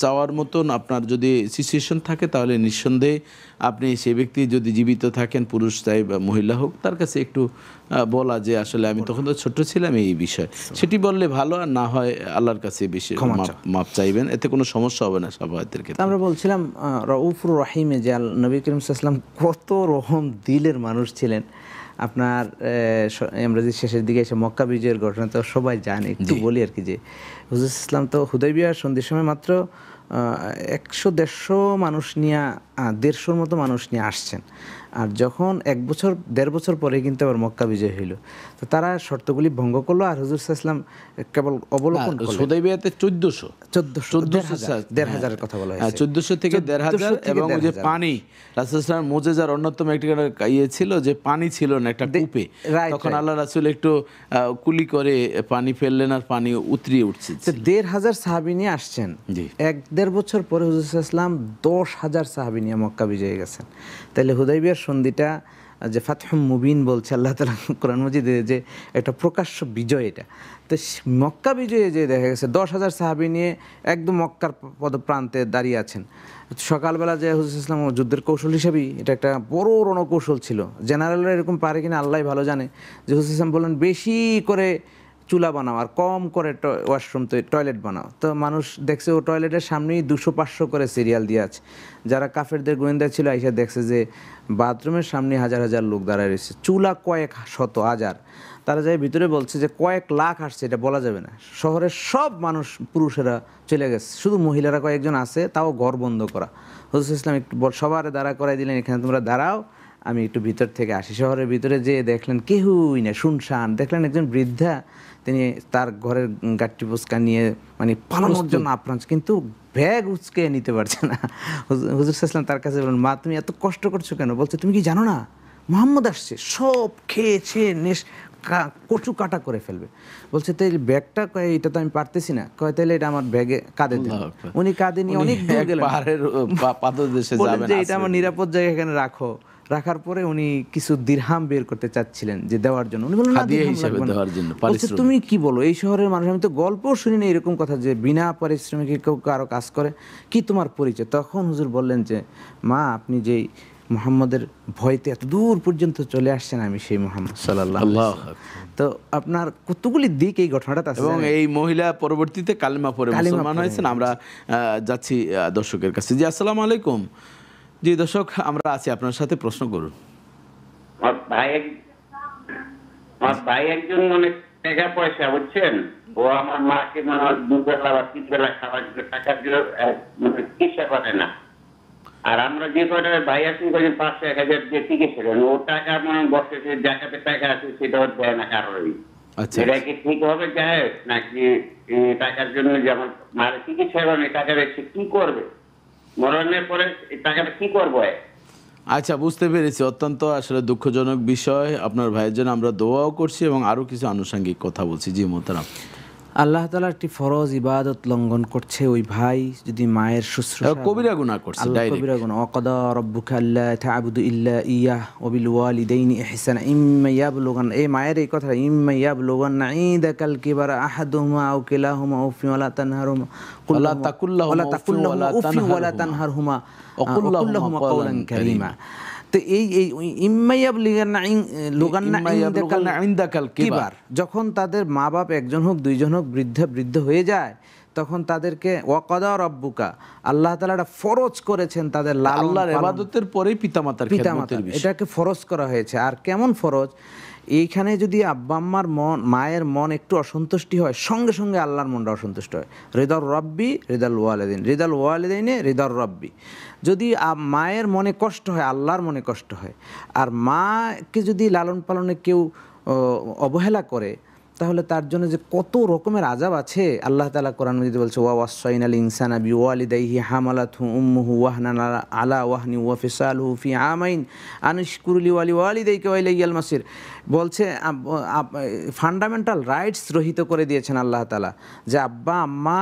চাওয়ার মতন আপনার যদি সিচুয়েশন থাকে, তাহলে নিঃসন্দেহে আপনি সেই ব্যক্তি যদি জীবিত থাকেন, পুরুষ চাই বা মহিলা হোক, তার কাছে একটু বলা যে আসলে আমি তখন তো ছোট ছিলাম, এই বিষয় সেটি বললে ভালো। আর না হয় আল্লাহর কাছে বেশি মাপ চাইবেন, এতে কোনো সমস্যা হবে না শাফায়াতের ক্ষেত্রে। আমরা বলছিলাম রউফুর রহিমে যে নবী করিম সাল্লাল্লাহু আলাইহি ওয়াসাল্লাম কত রহম দিলের মানুষ ছিলেন। আপনার আমরা যে শেষের দিকে এসে মক্কা বিজয়ের ঘটনা তো সবাই জানে, একটু বলি আর কি, যে হুজুর ইসলাম তো হুদাইবিয়া সন্ধির সময় মাত্র 100-150 মানুষ নিয়ে 150 মতো মানুষ নিয়ে আসছেন। আর যখন 1-1.5 বছর পরে কিন্তু আবার মক্কা বিজয় হইল, তো তারা শর্তগুলি ভঙ্গ করলো আর হুজুর সাল্লাল্লাহু আলাইহি ওয়াসাল্লাম কেবল অবলোকন করলেন। হুদাইবিয়াতে 1,400 কথা বলা হয়েছে। 1400 থেকে 1,500 এবং ওই যে পানি রাসূল সাল্লাল্লাহু আলাইহি ওয়াসাল্লাম মুজিজার অন্যতম একটি ইয়ে ছিল যে পানি ছিল না একটা কূপে, তখন আল্লাহ রাসূল একটু কুলি করে পানি ফেললেন আর পানি উতরিয়ে উঠছে। 1,500 সাহাবী নিয়ে আসছেন, 1-1.5 বছর পরে হুজুর সাল্লাল্লাহু আলাইহি ওয়াসাল্লাম 10,000 সাহাবী নিয়ে মক্কা বিজয় গেছেন। তাহলে হুদাইবিয়ার সন্ধিটা যে ফাতহুম মুবিন বলছে আল্লাহ তাআলা কোরআন মাজিদে, যে একটা প্রকাশ্য বিজয় এটা। তো মক্কা বিজয়ে যে দেখা গেছে 10,000 সাহাবী নিয়ে একদম মক্কার পদপ্রান্তে দাঁড়িয়ে আছেন। সকালবেলা যে হুজুর ইসলাম যুদ্ধের কৌশল হিসেবেই এটা একটা বড় রণকৌশল ছিল, জেনারেলরা এরকম পারে কিনা আল্লাহই ভালো জানে। যে হুজুর ইসলাম বললেন বেশি করে চুলা বানাও আর কম করে ওয়াশরুম টয়লেট বানাও। তো মানুষ দেখছে ও টয়লেটের সামনেই 200-500 করে সিরিয়াল দিয়ে আছে। যারা কাফেরদের গোয়েন্দা ছিল আইসা দেখছে যে বাথরুমের সামনে হাজার হাজার লোক দাঁড়ায় রয়েছে, চুলা কয়েক শত হাজার। তারা যাই ভিতরে বলছে যে কয়েক লাখ আসছে, এটা বলা যাবে না। শহরের সব মানুষ পুরুষেরা চলে গেছে, শুধু মহিলারা কয়েকজন আছে, তাও ঘর বন্ধ করা। হুজুর ইসলাম একটু সবার দাঁড়া করাই দিলেন, এখানে তোমরা দাঁড়াও, আমি একটু ভিতর থেকে আসি। শহরের ভিতরে যেয়ে দেখলেন কেউই না, শুনশান। দেখলেন একজন বৃদ্ধা, তিনি তার ঘরের গাট্টি পুচকা নিয়ে মানে পালানোর জন্য আপ্রাণ, কিন্তু ব্যাগ উচকে নিতে পারছে না। হুজুর সাল্লাল্লাহু তার কাছে বললেন, মা তুমি এত কষ্ট করছো কেন? বলছে তুমি কি জানো না মুহাম্মদ আসছে, সব খেয়েছে কচু কাটা করে ফেলবে। বলছে তাই ব্যাগটা কয় এটা তো আমি পারতেছি না। কয় তাহলে এটা আমার ব্যাগে কাঁধে দেন। উনি কাঁধে নিয়ে অনেক দূর গেলেন, বলেন যে এটা আমার নিরাপদ জায়গা, এখানে রাখো। রাখার পরে উনি কিছু দিরহাম বের করতে চাচ্ছিলেন যে দেওয়ার জন্য। উনি বললেন বলছে তুমি কি বলো, এই শহরের মানুষ, আমি তো গল্প শুনি না এরকম কথা যে বিনা পারিশ্রমিকে কেউ কারো কাজ করে, কি তোমার পরিচয়? তখন হুজুর বললেন যে মা আপনি যেই মুহাম্মদের ভয়তে এত দূর পর্যন্ত চলে আসছেন, আমি সেই মুহাম্মদ সাল্লাল্লাহু আলাইহি ওয়াসাল্লাম। তো আপনার কতগুলি দিক এই ঘটনাটা আছে, এবং এই মহিলা পরবর্তীতে কালেমা পড়ে মুসলমান হয়েছেন। আমরা যাচ্ছি দর্শকের কাছে। জি আসসালামু আলাইকুম। জি দর্শক, আমরা আছি আপনার সাথে, প্রশ্ন করুন। আমার ভাই একজন অনেক টাকা পয়সা, বুঝছেন, ও আমার মাকে মানে দুবেলা বা তিনবেলা খাবার টাকা দিয়ে চিকিৎসা করে না। আর আমরা যে কটা ভাই আছি 500-1000 দিয়ে চিকিৎসা করেন, ও টাকা মানে বসে জায়গাতে টাকা আছে সেটাও দেয় না কারোরই। এটা কি ঠিক হবে যায় নাকি? টাকার জন্য যেমন মারে চিকিৎসা করেন, টাকা রেখে কি করবে? মরণের পরে টাকাটা কি করবো? আচ্ছা, বুঝতে পেরেছি। অত্যন্ত আসলে দুঃখজনক বিষয়। আপনার ভাইয়ের জন্য আমরা দোয়াও করছি এবং আরো কিছু আনুষঙ্গিক কথা বলছি। জি মোহতারাম, আল্লাহ তাআলা একটি ফরজ ইবাদত লঙ্ঘন করছে ওই ভাই, যদি মায়ের শুশ্রূষা, কবিরা গুনাহ করছে, ডাইরেক্ট কবিরা গুনাহ। ওয়াকাদা রাব্বুকা আল্লা তা'বুদু ইল্লা ইয়্যাহ ওয়া বিল ওয়ালিদাইনি ইহসানা ইম্মা ইয়াবলুগান, এই মায়ের এই কথা, ইম্মা ইয়াবলুগান্না ইনদাকাল কিবারা আহাদুহুমা আও কিলাহুমা উফি ওয়া লা তানহারহুমা ওয়া লা তাকুল্লাহুমা উফি ওয়া লা তানহারহুমা ওয়া কুল লাহুমা কাওলান কারীমা। তো এই যখন তাদের মা বাপ একজন হোক দুইজন হোক বৃদ্ধ হয়ে যায়, তখন তাদেরকে ওয়াকাদা রাব্বুকা, আল্লাহ তাআলা এটা ফরজ করেছেন তাদের আল্লাহর ইবাদতের পরেই পিতামাতার খেদমতের বিষয়, এটাকে ফরজ করা হয়েছে। আর কেমন ফরজ? এইখানে যদি আব্বা আম্মার মায়ের মন একটু অসন্তুষ্টি হয়, সঙ্গে সঙ্গে আল্লাহর মনটা অসন্তুষ্ট হয়। রিদার রব্বি রিদাল ওয়ালিদাইন, রিদাল ওয়ালিদাইনে রিদার রব্বি। যদি মায়ের মনে কষ্ট হয়, আল্লাহর মনে কষ্ট হয়। আর মাকে যদি লালন পালনে কেউ অবহেলা করে, তাহলে তার জন্য যে কত রকমের আযাব আছে। আল্লাহ তাআলা কোরআন মাজিদে বলছে, ওয়া ওয়াসাইনাল ইনসানা বিওয়ালিদাইহি হামালাতহু উম্মুহু ওয়াহনান আলা ওয়াহনি ওয়া ফিসালহু ফি আমাইন আনিশকুর লি ওয়ালিদাইকা ওয়া ইলাইয়াল মাসির। বলছে ফান্ডামেন্টাল রাইটস রহিত করে দিয়েছেন আল্লাহ তাআলা, যে আব্বা আম্মা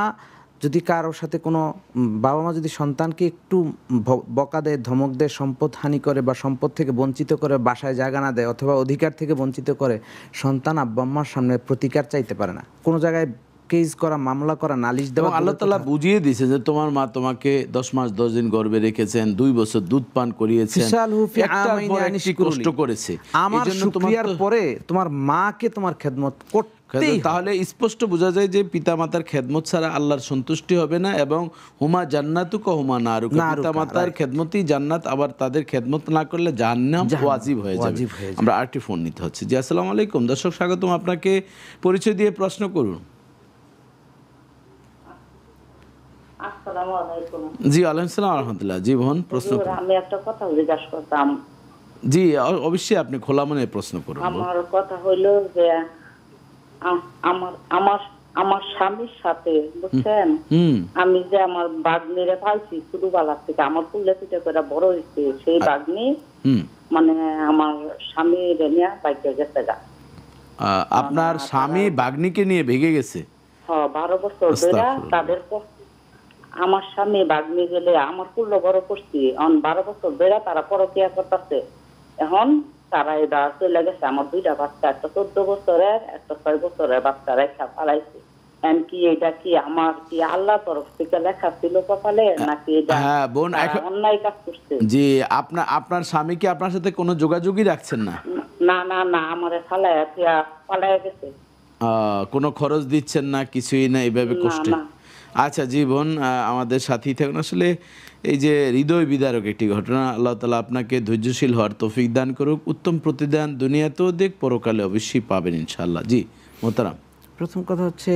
যদি কারোর সাথে কোনো বাবা মা যদি সন্তানকে একটু বকা দেয়, ধমক দেয়, সম্পদ হানি করে বা সম্পদ থেকে বঞ্চিত করে, বাসায় জায়গা না দেয় অথবা অধিকার থেকে বঞ্চিত করে, সন্তান আব্বা আম্মার সামনে প্রতিকার চাইতে পারে না। কোনো জায়গায় কেস করা, মামলা করা, নালিশ দেওয়া। আল্লাহ তাআলা বুঝিয়ে দিয়েছে যে তোমার মা তোমাকে 10 মাস 10 দিন গর্ভে রেখেছেন, 2 বছর দুধ পান করিয়েছেন, কষ্ট করেছে। আমার শুকরিয়ার পরে তোমার মাকে তোমার খেদমত করতে। তাহলে স্পষ্ট বোঝা যায় যে পিতামাতার খেদমত ছাড়া আল্লাহর সন্তুষ্টি হবে না, এবং হুমা জান্নাতুকা হুমা নারুকা, পিতামাতার খেদমতই জান্নাত, আবার তাদের খেদমত না করলে জাহান্নাম ওয়াজিব হয়ে যাবে। আমরা আরেকটি ফোন নিতে হচ্ছে। জি আসসালামু আলাইকুম। দর্শক স্বাগতম, আপনাকে পরিচয় দিয়ে প্রশ্ন করুন। আসসালামু আলাইকুম। জি ওয়ালাইকুম আসসালাম ওয়া রাহমাতুল্লাহ। জি বোন, প্রশ্ন করুন। আমি একটা কথা জিজ্ঞাসা করতাম জি, অবশ্যই আপনি খোলা মনে প্রশ্ন করুন। আমার কথা হইলো যে আমার আমার আমার স্বামীর সাথে বুঝছেন, আমি যে আমার বাগনিরে পাইছি ছোটবেলার থেকে, আমার কুলে পিঠে করে বড় হয়েছে, সেই বাগনি মানে আমার স্বামীর নিয়ে বাইকে গেছে গা। আপনার স্বামী বাগনিকে নিয়ে ভেগে গেছে? হ্যাঁ, 12 বছর ধরে তাদের আমার স্বামী বাগনি গেলে আমার কুল্লো বড় করছি, এখন 12 বছর ধরে তারা পরকিয়া করতেছে। এখন তারা এবার চলে গেছে, আমার 2টা বাচ্চা, একটা 14 বছরের একটা 6 বছরের বাচ্চা রেখা পালাইছে। কি এটা কি আমার কি আল্লাহ তরফ থেকে লেখা ছিল কপালে, নাকি এটা অন্যায় কাজ করছে? জি, আপনার স্বামী কি আপনার সাথে কোনো যোগাযোগই রাখছেন না? না না না, আমার ফালাইয়া পালাইয়া গেছে। কোনো খরচ দিচ্ছেন না, কিছুই না, এইভাবে কষ্ট? আচ্ছা জি বোন, আমাদের সাথেই থাকুন। আসলে এই যে হৃদয় বিদারক একটি ঘটনা, আল্লাহ তাআলা আপনাকে ধৈর্যশীল হওয়ার তৌফিক দান করুক। উত্তম প্রতিদান দুনিয়াতেও দেখ, পরকালে অবশ্যই পাবেন ইনশাআল্লাহ। জি মোহতারাম। প্রথম কথা হচ্ছে,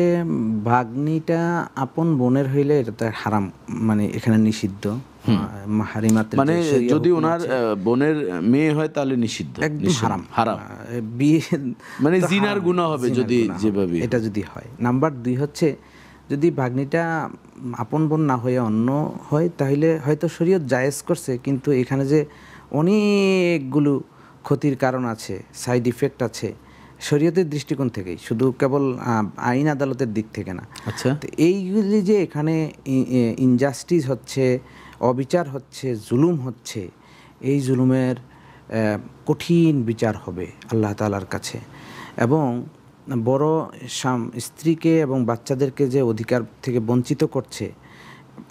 ভাগ্নিটা আপন বোনের হইলে এটা তো হারাম, মানে এখানে নিষিদ্ধ। মানে যদি ওনার বোনের মেয়ে হয় তাহলে নিষিদ্ধ, একদম হারাম। হারাম বিয়ে মানে জিনার গুনাহ হবে যদি যেভাবে এটা যদি হয়। নাম্বার 2 হচ্ছে, যদি ভাগ্নিটা আপন বোন না হয়ে অন্য হয় তাহলে হয়তো শরীয়ত জায়েজ করছে, কিন্তু এখানে যে অনেকগুলো ক্ষতির কারণ আছে, সাইড ইফেক্ট আছে শরীয়তের দৃষ্টিকোণ থেকেই, শুধু কেবল আইন আদালতের দিক থেকে না। আচ্ছা, তো এইগুলি যে এখানে ইনজাস্টিস হচ্ছে, অবিচার হচ্ছে, জুলুম হচ্ছে, এই জুলুমের কঠিন বিচার হবে আল্লাহ তাআলার কাছে। এবং বড় স্ত্রীকে এবং বাচ্চাদেরকে যে অধিকার থেকে বঞ্চিত করছে,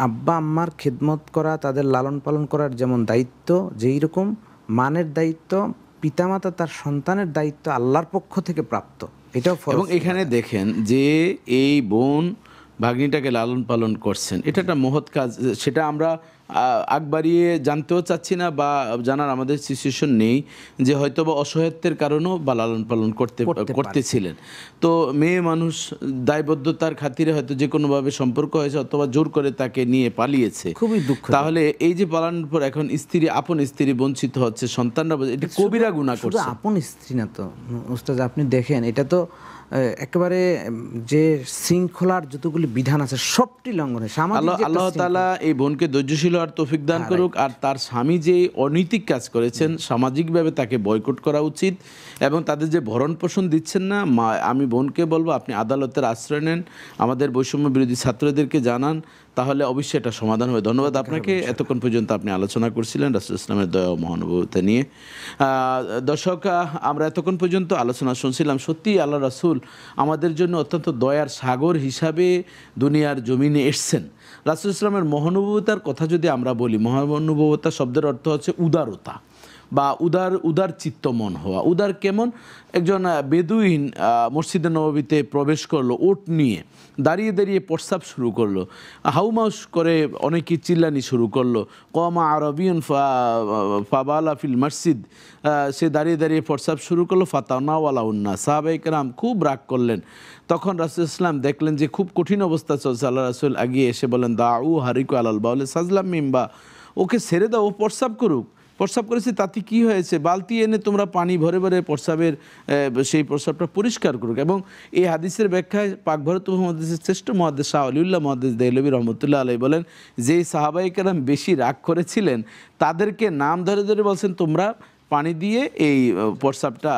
আব্বা আম্মার খেদমত করা, তাদের লালন পালন করার যেমন দায়িত্ব, যেই রকম মানের দায়িত্ব পিতামাতা তার সন্তানের দায়িত্ব আল্লাহর পক্ষ থেকে প্রাপ্ত, এটাও ফরজ। এবং এখানে দেখেন যে এই বোন ভাগ্নিটাকে লালন পালন করছেন, এটা একটা মহৎ কাজ। সেটা আমরা আগ বাড়িয়ে জানতেও চাচ্ছি না, বা জানার আমাদের সিচুয়েশন নেই, যে হয়তো বা অসহায়ত্বের কারণেও বা লালন পালন করতেছিলেন। তো মেয়ে মানুষ দায়বদ্ধতার খাতিরে হয়তো যে কোনোভাবে সম্পর্ক হয়েছে, অথবা জোর করে তাকে নিয়ে পালিয়েছে, খুবই দুঃখ। তাহলে এই যে পালানোর পর এখন স্ত্রী, আপন স্ত্রী বঞ্চিত হচ্ছে, সন্তানরা, এটা কবিরা গুনাহ করছে। শুধু আপন স্ত্রী না তো উস্তাদ, আপনি দেখেন এটা তো একেবারে যে শৃঙ্খলার যতগুলি বিধান আছে সবটি লঙ্ঘন। আল্লাহ তাআলা এই বোনকে ধৈর্যশীল হওয়ার তৌফিক দান করুক। আর তার স্বামী যে অনৈতিক কাজ করেছেন, সামাজিকভাবে তাকে বয়কট করা উচিত। এবং তাদের যে ভরণ পোষণ দিচ্ছেন না, আমি বোনকে বলবো আপনি আদালতের আশ্রয় নেন, আমাদের বৈষম্য বিরোধী ছাত্রদেরকে জানান, তাহলে অবশ্যই এটা সমাধান হবে। ধন্যবাদ আপনাকে। এতক্ষণ পর্যন্ত আপনি আলোচনা করছিলেন রাসূল ইসলামের দয়া ও মহানুভবতা নিয়ে। দর্শক, আমরা এতক্ষণ পর্যন্ত আলোচনা শুনছিলাম। সত্যিই আল্লাহ রাসূল আমাদের জন্য অত্যন্ত দয়ার সাগর হিসাবে দুনিয়ার জমিনে এসছেন। রাসূল ইসলামের মহানুভবতার কথা যদি আমরা বলি, মহানুভবতা শব্দের অর্থ হচ্ছে উদারতা বা উদার চিত্ত মন হওয়া। উদার কেমন? একজন বেদুইন মসজিদে নববীতে প্রবেশ করলো, ওট নিয়ে দাঁড়িয়ে দাঁড়িয়ে প্রস্রাব শুরু করলো, হাউমাউস করে অনেকে চিল্লানি শুরু করলো, কমা আরবিয়ন ফাবালা ফিল মসজিদ, সে দাঁড়িয়ে দাঁড়িয়ে প্রস্রাব শুরু করলো, ফাতানাওয়ালা উন্না, সাহাবায়ে কেরাম খুব রাগ করলেন। তখন রাসূল ইসলাম দেখলেন যে খুব কঠিন অবস্থা চলছে, আল্লাহ রাসূল এগিয়ে এসে বলেন, দাউ হারিকু আলাল বাউলে সাজলাম মিম্বা, ওকে ছেড়ে দাও, ও প্রস্রাব করুক। প্রস্রাব করেছে তাতে কি হয়েছে, বালতি এনে তোমরা পানি ভরে ভরে প্রস্রাবের সেই প্রস্রাবটা পরিষ্কার করুক। এবং এই হাদিসের ব্যাখ্যায় পাক ভারত মুহাদ্দিসের শ্রেষ্ঠ মুহাদ্দিস শাহ ওলিউল্লাহ মুহাদ্দিস দেহলভী রহমতুল্লাহ আলাইহি বলেন, যেই সাহাবায়ে কেরাম বেশি রাগ করেছিলেন তাদেরকে নাম ধরে ধরে বলছেন, তোমরা পানি দিয়ে এই প্রস্রাবটা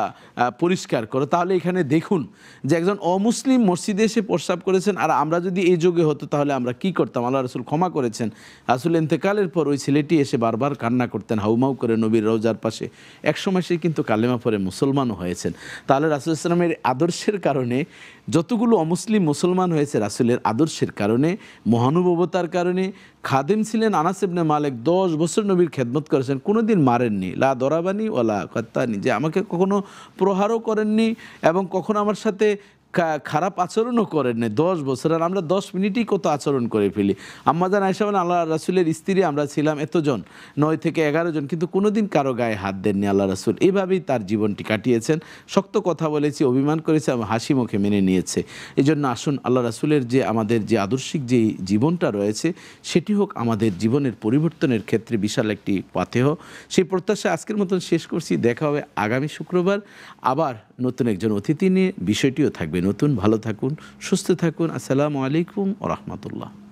পরিষ্কার করো। তাহলে এখানে দেখুন যে একজন অমুসলিম মসজিদে এসে প্রস্রাব করেছেন, আর আমরা যদি এই যুগে হতো তাহলে আমরা কি করতাম? আল্লাহ রাসূল ক্ষমা করেছেন। রাসূল ইন্তেকালের পর ওই ছেলেটি এসে বারবার কান্না করতেন হাউমাউ করে নবীর রওজার পাশে। একসময় সে কিন্তু কালেমা পড়ে মুসলমানও হয়েছেন। তাহলে রাসূল ইসলামের আদর্শের কারণে যতগুলো অমুসলিম মুসলমান হয়েছে, রাসূলের আদর্শের কারণে, মহানুভবতার কারণে। খাদেম ছিলেন আনাস ইবনে মালিক, 10 বছর নবীর খেদমত করেছেন, কোনোদিন মারেননি, লা দরাবানি ওয়ালা কাত্তানি, যে আমাকে কখনো প্রহারও করেননি এবং কখনো আমার সাথে খারাপ আচরণও করেন না 10 বছর, আর আমরা 10 মিনিটই কত আচরণ করে ফেলি। আম্মাজান আয়েশা বলেন আল্লাহ রাসূলের স্ত্রী আমরা ছিলাম এতজন, 9 থেকে 11 জন, কিন্তু কোনোদিন কারো গায়ে হাত দেননি আল্লাহ রাসূল। এইভাবেই তার জীবনটি কাটিয়েছেন। শক্ত কথা বলেছি, অভিমান করেছে, এবং হাসি মুখে মেনে নিয়েছে। এই জন্য আসুন আল্লাহ রাসূলের যে আমাদের যে আদর্শিক যে জীবনটা রয়েছে সেটি হোক আমাদের জীবনের পরিবর্তনের ক্ষেত্রে বিশাল একটি পাথেয়। সেই প্রত্যাশা আজকের মতন শেষ করছি। দেখা হবে আগামী শুক্রবার আবার নতুন একজন অতিথি নিয়ে। বিষয়টিও থাকবে নতুন। ভালো থাকুন, সুস্থ থাকুন। আসসালামু আলাইকুম ওয়া রাহমাতুল্লাহ।